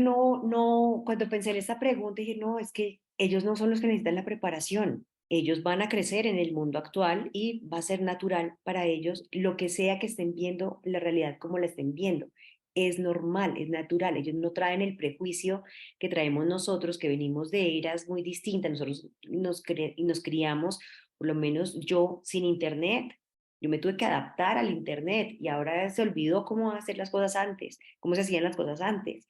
cuando pensé en esta pregunta dije, no, es que ellos no son los que necesitan la preparación. Ellos van a crecer en el mundo actual y va a ser natural para ellos lo que sea que estén viendo la realidad como la estén viendo. Es normal, es natural. Ellos no traen el prejuicio que traemos nosotros, que venimos de eras muy distintas. Nosotros nos criamos, por lo menos yo, sin internet. Yo me tuve que adaptar al internet y ahora se olvidó cómo hacer las cosas antes, cómo se hacían las cosas antes.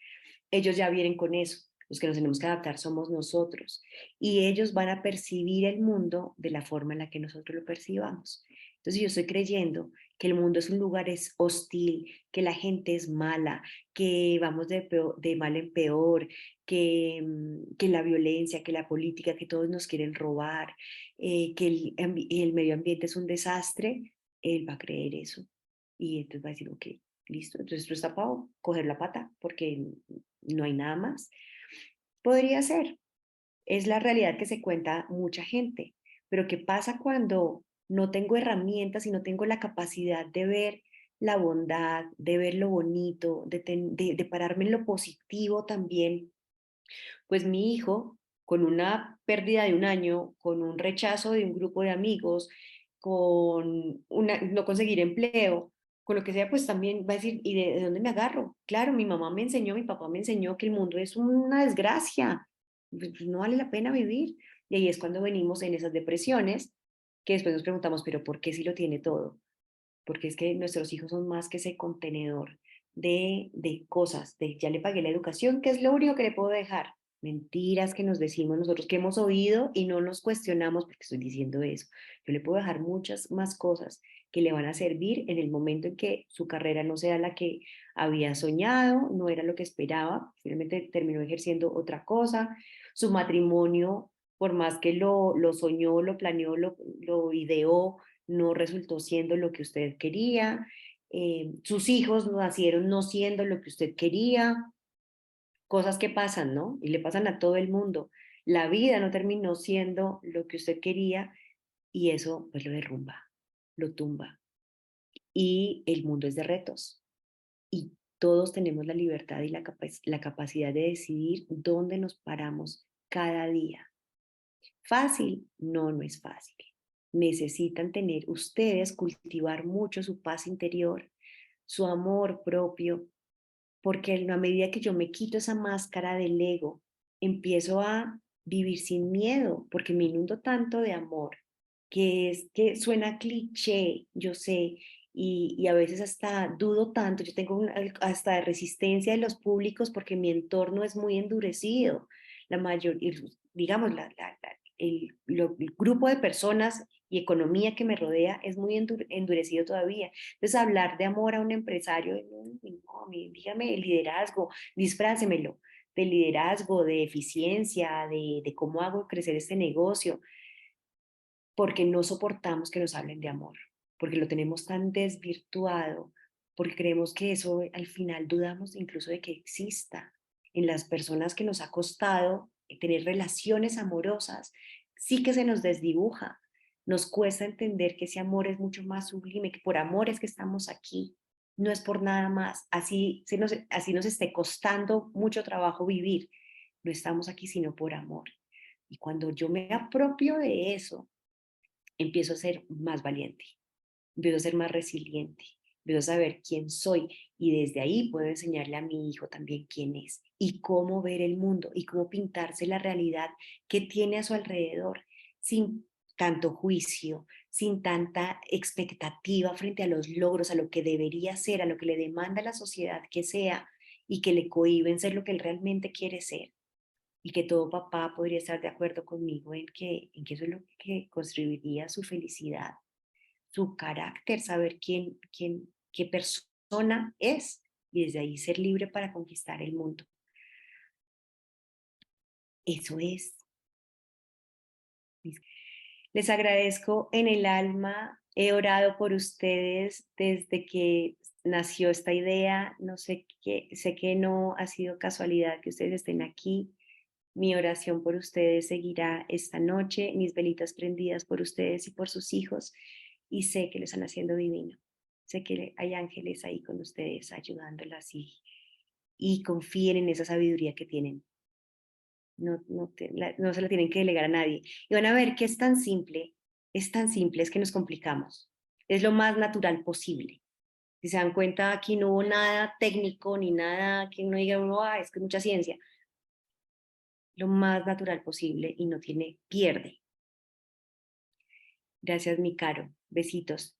Ellos ya vienen con eso. Los que nos tenemos que adaptar somos nosotros. Y ellos van a percibir el mundo de la forma en la que nosotros lo percibamos. Entonces yo estoy creyendo que el mundo es un lugar es hostil, que la gente es mala, que vamos de mal en peor, que la violencia, que la política, que todos nos quieren robar, que el medio ambiente es un desastre, él va a creer eso. Y entonces va a decir, ok, listo, entonces esto está para coger la pata, porque no hay nada más. Podría ser, es la realidad que se cuenta mucha gente, pero ¿qué pasa cuando no tengo herramientas y no tengo la capacidad de ver la bondad, de ver lo bonito, de pararme en lo positivo también? Pues mi hijo, con una pérdida de un año, con un rechazo de un grupo de amigos, no conseguir empleo, con lo que sea, pues también va a decir, ¿y de dónde me agarro? Claro, mi mamá me enseñó, mi papá me enseñó que el mundo es una desgracia, pues no vale la pena vivir. Y ahí es cuando venimos en esas depresiones, que después nos preguntamos, pero ¿por qué si lo tiene todo? Porque es que nuestros hijos son más que ese contenedor de cosas, de ya le pagué la educación, que es lo único que le puedo dejar. Mentiras que nos decimos nosotros que hemos oído y no nos cuestionamos porque estoy diciendo eso. Yo le puedo dejar muchas más cosas que le van a servir en el momento en que su carrera no sea la que había soñado, no era lo que esperaba, finalmente terminó ejerciendo otra cosa, su matrimonio, por más que lo soñó, lo planeó, lo ideó, no resultó siendo lo que usted quería, sus hijos nacieron no siendo lo que usted quería, cosas que pasan, ¿no? Y le pasan a todo el mundo. La vida no terminó siendo lo que usted quería y eso pues lo derrumba, lo tumba. Y el mundo es de retos y todos tenemos la libertad y la capacidad de decidir dónde nos paramos cada día. Fácil, no, no es fácil. Necesitan tener ustedes, cultivar mucho su paz interior, su amor propio, porque en la medida que yo me quito esa máscara del ego, empiezo a vivir sin miedo, porque me inundo tanto de amor, que es que suena cliché, yo sé, y a veces hasta dudo tanto, yo tengo hasta de resistencia de los públicos porque mi entorno es muy endurecido, la mayor, digamos, el grupo de personas y economía que me rodea es muy endurecido todavía. Entonces, hablar de amor a un empresario, no, dígame liderazgo, disfrácemelo de liderazgo, de eficiencia, de cómo hago crecer este negocio. porque no soportamos que nos hablen de amor, porque lo tenemos tan desvirtuado, porque creemos que eso al final dudamos incluso de que exista en las personas que nos ha costado tener relaciones amorosas, sí que se nos desdibuja, nos cuesta entender que ese amor es mucho más sublime, que por amor es que estamos aquí, no es por nada más, así nos esté costando mucho trabajo vivir, no estamos aquí sino por amor. Y cuando yo me apropio de eso, empiezo a ser más valiente, empiezo a ser más resiliente, empiezo a saber quién soy y desde ahí puedo enseñarle a mi hijo también quién es y cómo ver el mundo y cómo pintarse la realidad que tiene a su alrededor sin tanto juicio, sin tanta expectativa frente a los logros, a lo que debería ser, a lo que le demanda la sociedad que sea y que le cohíben ser lo que él realmente quiere ser y que todo papá podría estar de acuerdo conmigo en que eso es lo que construiría su felicidad, su carácter, saber qué persona es y desde ahí ser libre para conquistar el mundo. Eso es. Les agradezco en el alma, he orado por ustedes desde que nació esta idea, no sé qué, sé que no ha sido casualidad que ustedes estén aquí. Mi oración por ustedes seguirá esta noche, mis velitas prendidas por ustedes y por sus hijos, y sé que lo están haciendo divino. Sé que hay ángeles ahí con ustedes ayudándolas y confíen en esa sabiduría que tienen. No se la tienen que delegar a nadie. Y van a ver que es tan simple, es que nos complicamos. Es lo más natural posible. Si se dan cuenta, aquí no hubo nada técnico ni nada que uno diga, uno, ah, es que es mucha ciencia. Lo más natural posible y no tiene pierde. Gracias, mi caro. Besitos.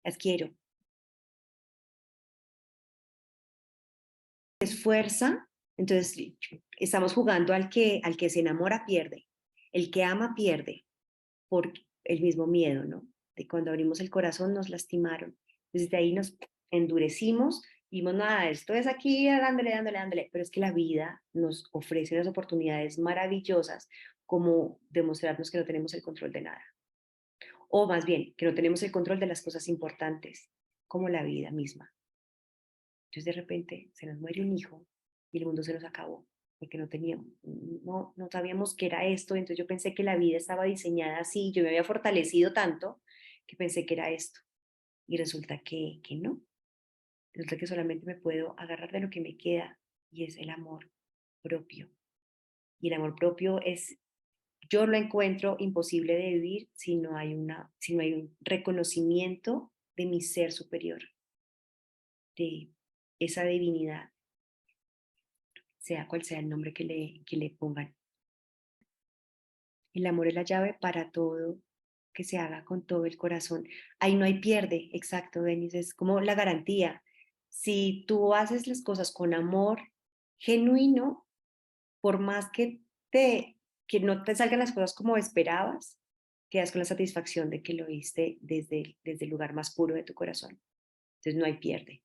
Las quiero. Es fuerza, entonces estamos jugando al que se enamora pierde. El que ama pierde por el mismo miedo, ¿no? De cuando abrimos el corazón nos lastimaron. Desde ahí nos endurecimos, vimos, nada, esto es aquí dándole, dándole, dándole, pero es que la vida nos ofrece unas oportunidades maravillosas como demostrarnos que no tenemos el control de nada. O más bien, que no tenemos el control de las cosas importantes, como la vida misma. Entonces de repente se nos muere un hijo y el mundo se nos acabó, porque no sabíamos qué era esto, entonces yo pensé que la vida estaba diseñada así, yo me había fortalecido tanto que pensé que era esto, y resulta que no, resulta que solamente me puedo agarrar de lo que me queda, y es el amor propio. Y el amor propio es, yo lo encuentro imposible de vivir si no hay un reconocimiento de mi ser superior, de esa divinidad, sea cual sea el nombre que le pongan. El amor es la llave para todo que se haga con todo el corazón. Ahí no hay pierde, exacto, Denis, es como la garantía. Si tú haces las cosas con amor genuino, por más que no te salgan las cosas como esperabas, quedas con la satisfacción de que lo hiciste desde el lugar más puro de tu corazón. Entonces no hay pierde,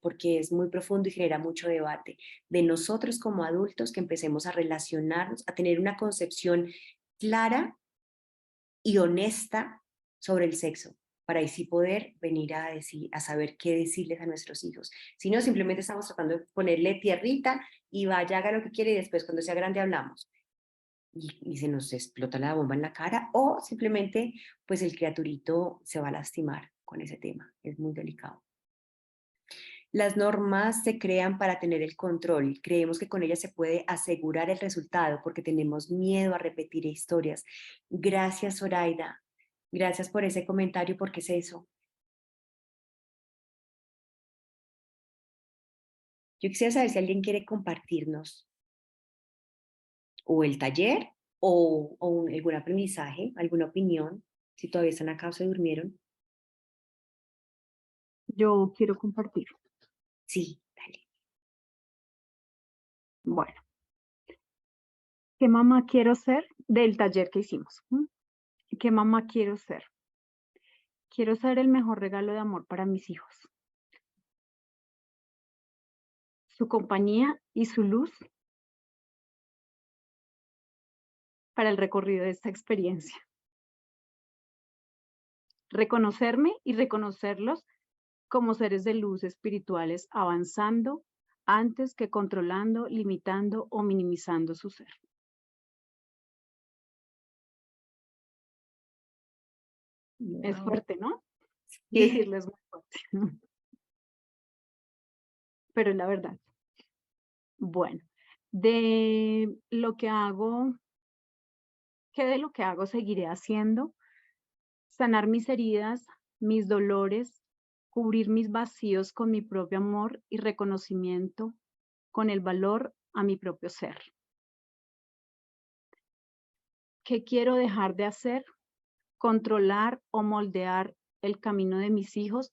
porque es muy profundo y genera mucho debate de nosotros como adultos que empecemos a relacionarnos, a tener una concepción clara y honesta sobre el sexo, para así poder venir a decir, a saber qué decirles a nuestros hijos. Si no, simplemente estamos tratando de ponerle tierrita y vaya, haga lo que quiere y después cuando sea grande hablamos. Y se nos explota la bomba en la cara o simplemente pues el criaturito se va a lastimar con ese tema. Es muy delicado. Las normas se crean para tener el control. Creemos que con ellas se puede asegurar el resultado porque tenemos miedo a repetir historias. Gracias, Zoraida. Gracias por ese comentario, porque es eso. Yo quisiera saber si alguien quiere compartirnos o el taller algún aprendizaje, alguna opinión, si todavía están acá o se durmieron.
Yo quiero compartir.
Sí, dale.
Bueno, ¿qué mamá quiero ser del taller que hicimos? ¿Qué mamá quiero ser? Quiero ser el mejor regalo de amor para mis hijos. Su compañía y su luz para el recorrido de esta experiencia. Reconocerme y reconocerlos como seres de luz espirituales avanzando antes que controlando, limitando o minimizando su ser. Es fuerte, ¿no? Y decirlo es muy fuerte. Pero es la verdad. Bueno, de lo que hago, ¿qué de lo que hago seguiré haciendo? Sanar mis heridas, mis dolores, cubrir mis vacíos con mi propio amor y reconocimiento, con el valor a mi propio ser. ¿Qué quiero dejar de hacer? Controlar o moldear el camino de mis hijos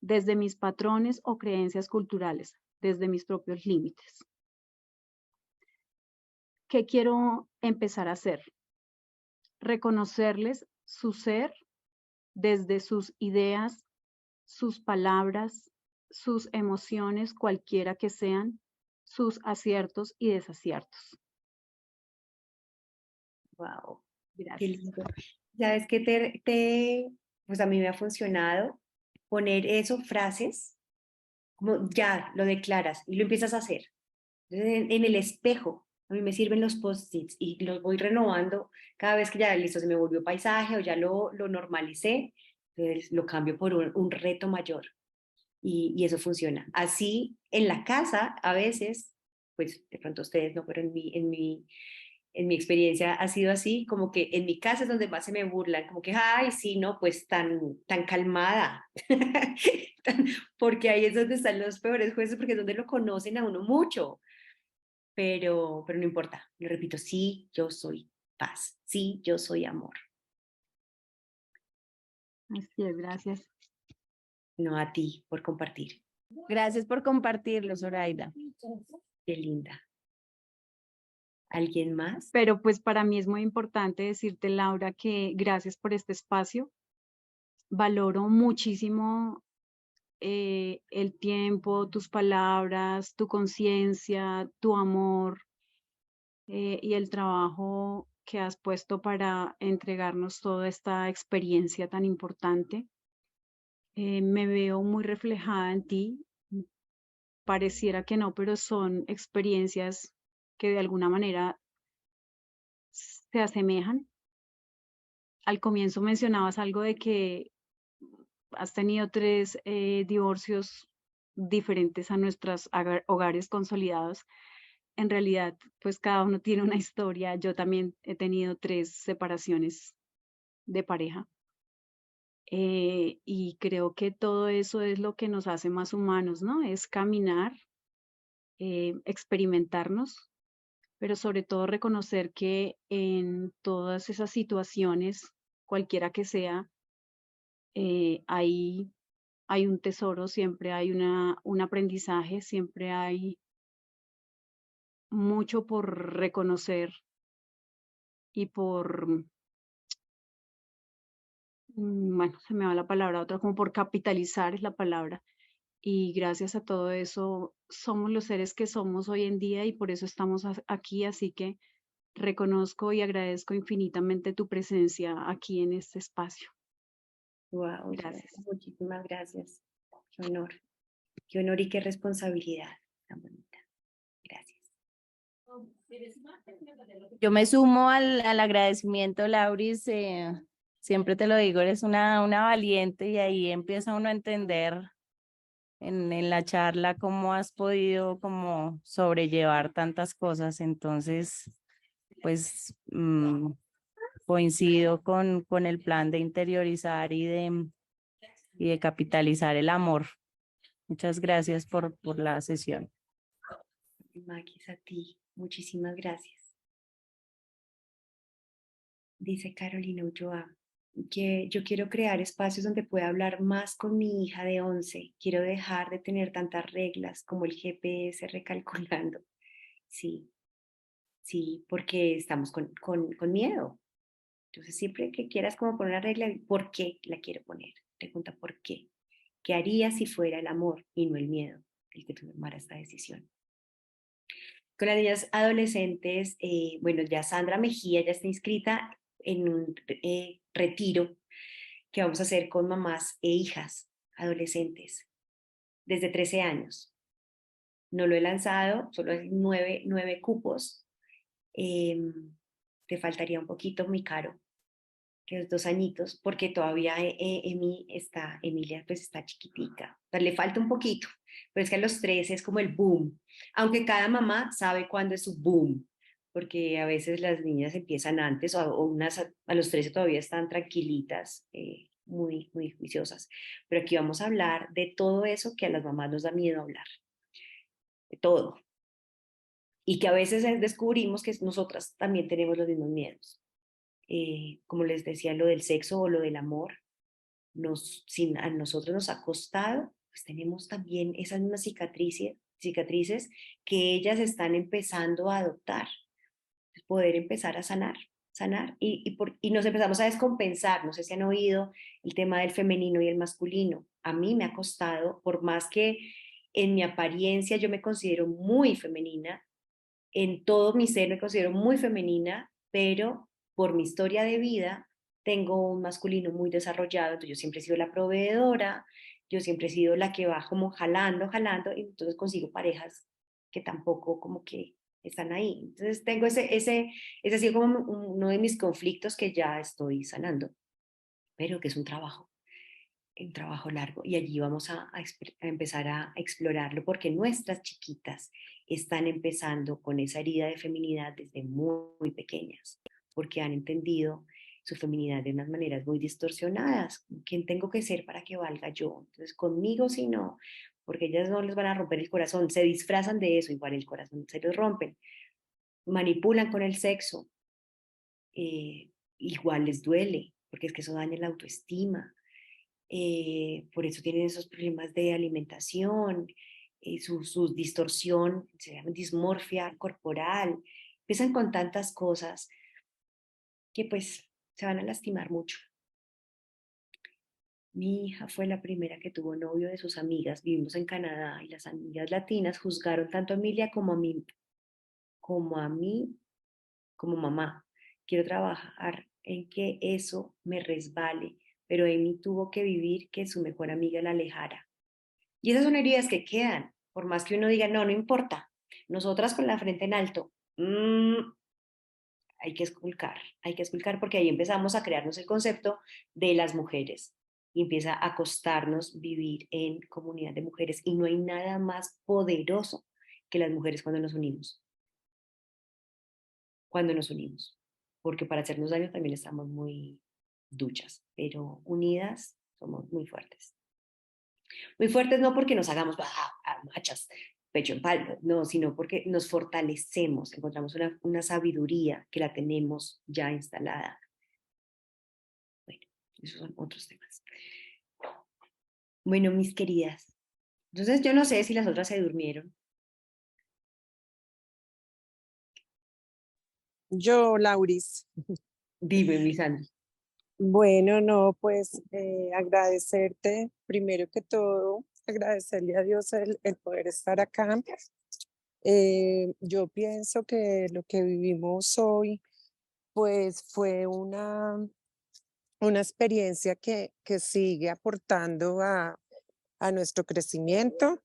desde mis patrones o creencias culturales, desde mis propios límites. ¿Qué quiero empezar a hacer? Reconocerles su ser desde sus ideas, sus palabras, sus emociones, cualquiera que sean, sus aciertos y desaciertos.
Wow, qué
Gracias.
lindo. ¿Sabes qué pues a mí me ha funcionado poner eso, frases, como ya lo declaras y lo empiezas a hacer? Entonces, en el espejo, a mí me sirven los post-its y los voy renovando cada vez que ya listo, se me volvió paisaje o ya lo normalicé, entonces lo cambio por un reto mayor y eso funciona. Así en la casa, a veces, pues de pronto ustedes no, pero en mi experiencia ha sido así, como que en mi casa es donde más se me burlan, como que, ay, sí, no, pues tan calmada, porque ahí es donde están los peores jueces, porque es donde lo conocen a uno mucho, pero no importa, lo repito, sí, yo soy paz, sí, yo soy amor,
Así es, gracias.
no a ti por compartir,
Gracias por compartirlo, Zoraida.
qué linda. ¿Alguien más?
Pero pues para mí es muy importante decirte, Laura, que gracias por este espacio. Valoro muchísimo el tiempo, tus palabras, tu conciencia, tu amor y el trabajo que has puesto para entregarnos toda esta experiencia tan importante. Me veo muy reflejada en ti. Pareciera que no, pero son experiencias que de alguna manera se asemejan. Al comienzo mencionabas algo de que has tenido 3 divorcios diferentes a nuestros hogares consolidados. En realidad, pues cada uno tiene una historia. Yo también he tenido 3 separaciones de pareja. Y creo que todo eso es lo que nos hace más humanos, ¿no? Es caminar, experimentarnos, pero sobre todo reconocer que en todas esas situaciones, cualquiera que sea, hay un tesoro, siempre hay un aprendizaje, siempre hay mucho por reconocer y por, bueno, se me va la palabra, otra como por capitalizar es la palabra. Y gracias a todo eso somos los seres que somos hoy en día y por eso estamos aquí, así que reconozco y agradezco infinitamente tu presencia aquí en este espacio.
Wow,
Gracias.
muchísimas gracias. Qué honor y qué responsabilidad tan bonita. Gracias.
Yo me sumo al agradecimiento, Lauris. Siempre te lo digo, eres una valiente y ahí empieza uno a entender en la charla cómo has podido como sobrellevar tantas cosas. Entonces, pues coincido con el plan de interiorizar y de capitalizar el amor. Muchas gracias por la sesión.
Maquis, a ti, muchísimas gracias. Dice Carolina Ulloa, que yo quiero crear espacios donde pueda hablar más con mi hija de 11. Quiero dejar de tener tantas reglas como el GPS recalculando. Sí, sí, porque estamos con miedo. Entonces, siempre que quieras como poner una regla, ¿por qué la quiero poner? Pregunta ¿por qué? ¿Qué haría si fuera el amor y no el miedo el que tomara esta decisión? Con las niñas adolescentes, bueno, ya Sandra Mejía ya está inscrita en un retiro que vamos a hacer con mamás e hijas adolescentes desde 13 años. No lo he lanzado, solo hay 9 cupos. Te faltaría un poquito, mi caro, que es 2 añitos, porque todavía Emilia pues está chiquitica. O sea, le falta un poquito, pero es que a los 13 es como el boom. Aunque cada mamá sabe cuándo es su boom, porque a veces las niñas empiezan antes o unas a los 13 todavía están tranquilitas, muy, muy juiciosas. Pero aquí vamos a hablar de todo eso que a las mamás nos da miedo hablar, de todo. Y que a veces descubrimos que nosotras también tenemos los mismos miedos. Como les decía, lo del sexo o lo del amor, a nosotros nos ha costado, pues tenemos también esas mismas cicatrices que ellas están empezando a adoptar, poder empezar a sanar y nos empezamos a descompensar. No sé si han oído el tema del femenino y el masculino. A mí me ha costado, por más que en mi apariencia yo me considero muy femenina, en todo mi ser me considero muy femenina, pero por mi historia de vida tengo un masculino muy desarrollado. Entonces yo siempre he sido la proveedora, yo siempre he sido la que va como jalando, y entonces consigo parejas que tampoco como que están ahí. Entonces tengo ese ha sido como uno de mis conflictos que ya estoy sanando, pero que es un trabajo largo, y allí vamos a empezar a explorarlo porque nuestras chiquitas están empezando con esa herida de feminidad desde muy, muy pequeñas, porque han entendido su feminidad de unas maneras muy distorsionadas. ¿Quién tengo que ser para que valga yo? Entonces, conmigo si no, porque ellas no les van a romper el corazón, se disfrazan de eso, igual el corazón se los rompen, manipulan con el sexo, igual les duele, porque es que eso daña la autoestima. Por eso tienen esos problemas de alimentación, su distorsión, se llama dismorfia corporal, empiezan con tantas cosas que pues se van a lastimar mucho. Mi hija fue la primera que tuvo novio de sus amigas, vivimos en Canadá y las amigas latinas juzgaron tanto a Emilia como a mí como mamá. Quiero trabajar en que eso me resbale, pero Amy tuvo que vivir que su mejor amiga la alejara. Y esas son heridas que quedan, por más que uno diga, no, no importa. Nosotras con la frente en alto, hay que esculcar porque ahí empezamos a crearnos el concepto de las mujeres y empieza a costarnos vivir en comunidad de mujeres y no hay nada más poderoso que las mujeres cuando nos unimos, porque para hacernos daño también estamos muy duchas, pero unidas somos muy fuertes. Muy fuertes no porque nos hagamos machas, pecho en palmo, no, sino porque nos fortalecemos, encontramos una sabiduría que la tenemos ya instalada. Bueno, esos son otros temas. Bueno, mis queridas, entonces yo no sé si las otras se durmieron.
Yo, Lauris.
Dime, mi Sandy.
Bueno, no, pues agradecerte, primero que todo, agradecerle a Dios el poder estar acá. Yo pienso que lo que vivimos hoy, pues fue una experiencia que sigue aportando a nuestro crecimiento,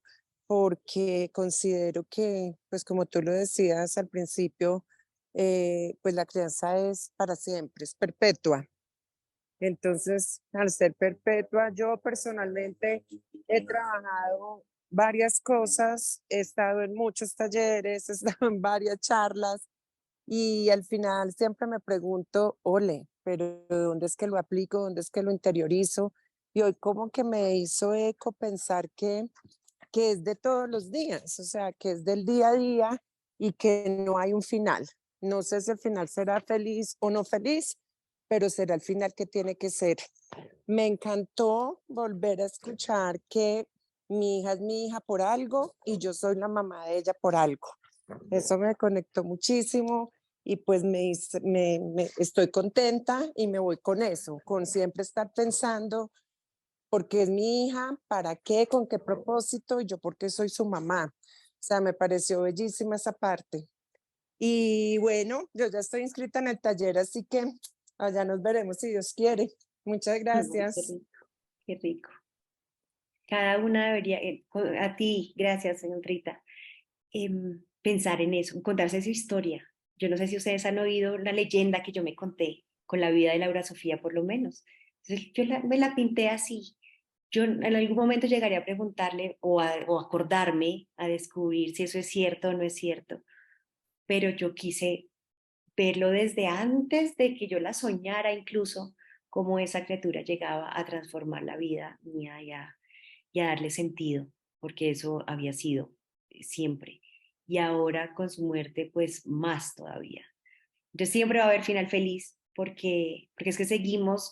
porque considero que, pues como tú lo decías al principio, pues la crianza es para siempre, es perpetua. Entonces, al ser perpetua, yo personalmente he trabajado varias cosas, he estado en muchos talleres, he estado en varias charlas y al final siempre me pregunto, ole, pero ¿dónde es que lo aplico? ¿Dónde es que lo interiorizo? Y hoy como que me hizo eco pensar que es de todos los días, o sea, que es del día a día y que no hay un final. No sé si el final será feliz o no feliz, pero será el final que tiene que ser. Me encantó volver a escuchar que mi hija es mi hija por algo y yo soy la mamá de ella por algo. Eso me conectó muchísimo y pues estoy contenta y me voy con eso, con siempre estar pensando porque es mi hija, para qué, con qué propósito y yo porque soy su mamá. sea, me pareció bellísima esa parte. Y bueno, yo ya estoy inscrita en el taller, así que allá nos veremos si Dios quiere. Muchas
Ay, qué
gracias.
rico, qué rico. Cada una debería, a ti, gracias, señor Rita, pensar en eso, contarse su historia. Yo no sé si ustedes han oído la leyenda que yo me conté con la vida de Laura Sofía, por lo menos. Entonces, me la pinté así. Yo en algún momento llegaría a preguntarle o acordarme a descubrir si eso es cierto o no es cierto, pero yo quise verlo desde antes de que yo la soñara incluso, cómo esa criatura llegaba a transformar la vida mía y a darle sentido, porque eso había sido siempre. Y ahora con su muerte, pues más todavía. Entonces siempre va a haber final feliz, porque es que seguimos,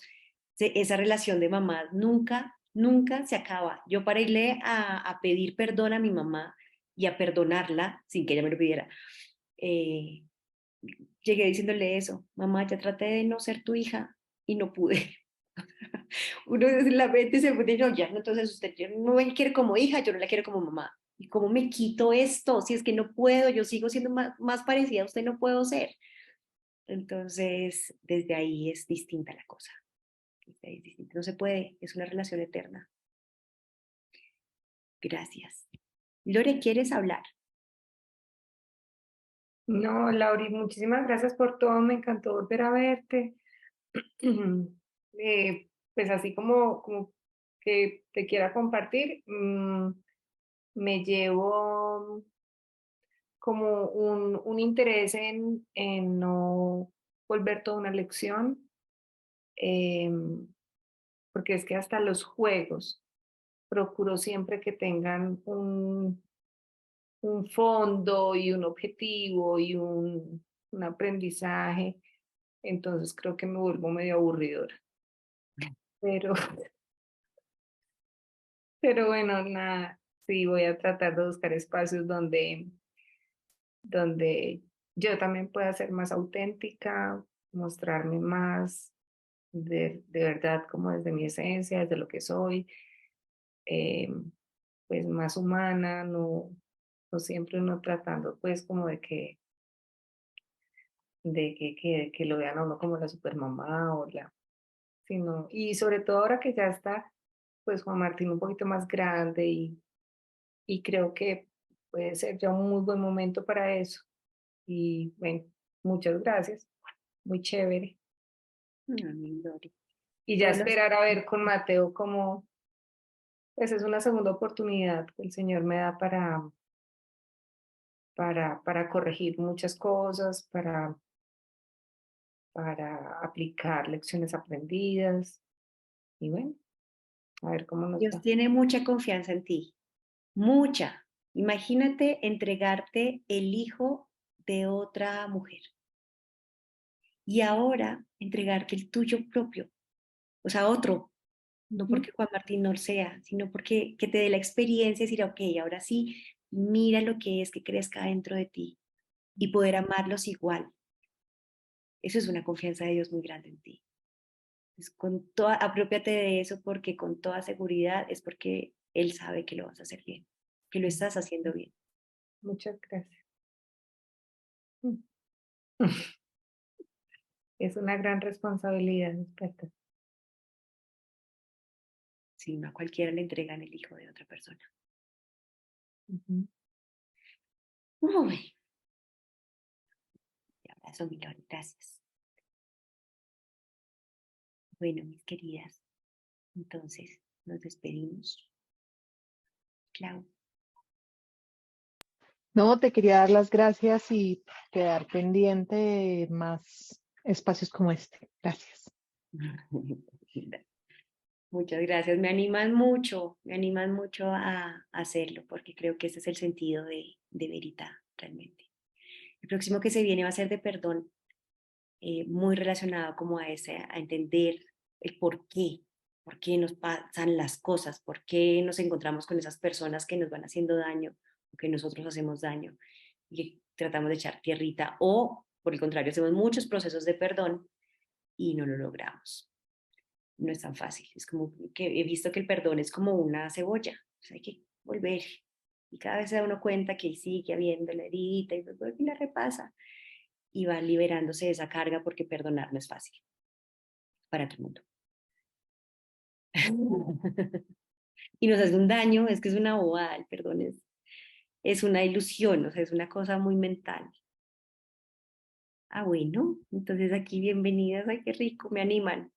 esa relación de mamá nunca, nunca se acaba. Yo para irle a pedir perdón a mi mamá y a perdonarla, sin que ella me lo pidiera, eh, llegué diciéndole eso: mamá, ya traté de no ser tu hija y no pude. Uno en la mente se pone, no, ya, no, entonces usted yo no me quiere como hija, yo no la quiero como mamá. ¿Y cómo me quito esto? Si es que no puedo, yo sigo siendo más parecida a usted, no puedo ser. Entonces, desde ahí es distinta la cosa. Desde ahí es distinta. No se puede, es una relación eterna. Gracias. Lore, ¿quieres hablar?
No, Lauri, muchísimas gracias por todo, me encantó volver a verte. Pues así como que te quiera compartir, me llevo como un interés en no volver toda una lección, em, porque es que hasta los juegos procuro siempre que tengan un fondo y un objetivo y un aprendizaje. Entonces creo que me vuelvo medio aburridora. Pero, pero bueno, nada, sí voy a tratar de buscar espacios donde yo también pueda ser más auténtica, mostrarme más de verdad, como desde mi esencia, desde lo que soy, eh, pues más humana, no siempre uno tratando pues como que lo vean a uno como la supermamá o la, sino, y sobre todo ahora que ya está pues Juan Martín un poquito más grande y creo que puede ser ya un muy buen momento para eso. Y bueno, muchas gracias, muy chévere.
No, mi Lore.
Y ya
Todos los...
esperar a ver con Mateo cómo, pues es una segunda oportunidad que el Señor me da para corregir muchas cosas, para aplicar lecciones aprendidas. Y bueno, a ver cómo nos
Dios
va.
tiene mucha confianza en ti, mucha. Imagínate entregarte el hijo de otra mujer y ahora entregarte el tuyo propio, o sea, otro, no
Ujú.
porque Juan Martín no sea, sino porque que te dé la experiencia y decir, ok, ahora sí, mira lo que es que crezca dentro de ti y poder amarlos igual. Eso es una confianza de Dios muy grande en ti. Es con toda, apropiate de eso porque con toda seguridad es porque Él sabe que lo vas a hacer bien, que lo estás haciendo bien.
Muchas gracias. Es una gran responsabilidad, Esperta.
Si no a cualquiera le entregan el hijo de otra persona.
Ujú.
Uy, te abrazo, Milón, gracias. Bueno, mis queridas, entonces nos despedimos. Clau.
No, te quería dar las gracias y quedar pendiente de más espacios como este. Gracias.
Muchas gracias, me animan mucho a hacerlo, porque creo que ese es el sentido de Verita, realmente. El próximo que se viene va a ser de perdón, muy relacionado como a ese, a entender el por qué nos pasan las cosas, por qué nos encontramos con esas personas que nos van haciendo daño, o que nosotros hacemos daño, y que tratamos de echar tierrita, o por el contrario, hacemos muchos procesos de perdón y no lo logramos. No es tan fácil. Es como que he visto que el perdón es como una cebolla. O sea, hay que volver Y cada vez se da uno cuenta que sigue habiendo la herida y luego la repasa. Y va liberándose de esa carga porque perdonar no es fácil para todo el mundo. Y nos hace un daño, es que es una bobada, el perdón es una ilusión, o sea, es una cosa muy mental. Ah, bueno, entonces aquí bienvenidas, ay, qué rico, me animan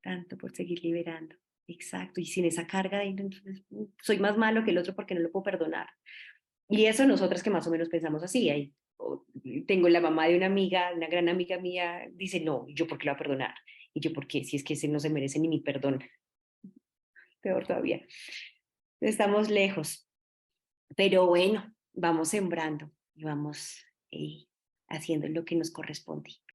tanto por seguir liberando. Exacto, y sin esa carga de, entonces, soy más malo que el otro porque no lo puedo perdonar. Y eso nosotras que más o menos pensamos así, ahí, tengo la mamá de una amiga, una gran amiga mía, dice, no, ¿yo por qué lo voy a perdonar? Y yo, ¿por qué? Si es que ese no se merece ni mi perdón. Peor todavía. Estamos lejos, pero bueno, vamos sembrando y vamos haciendo lo que nos corresponde.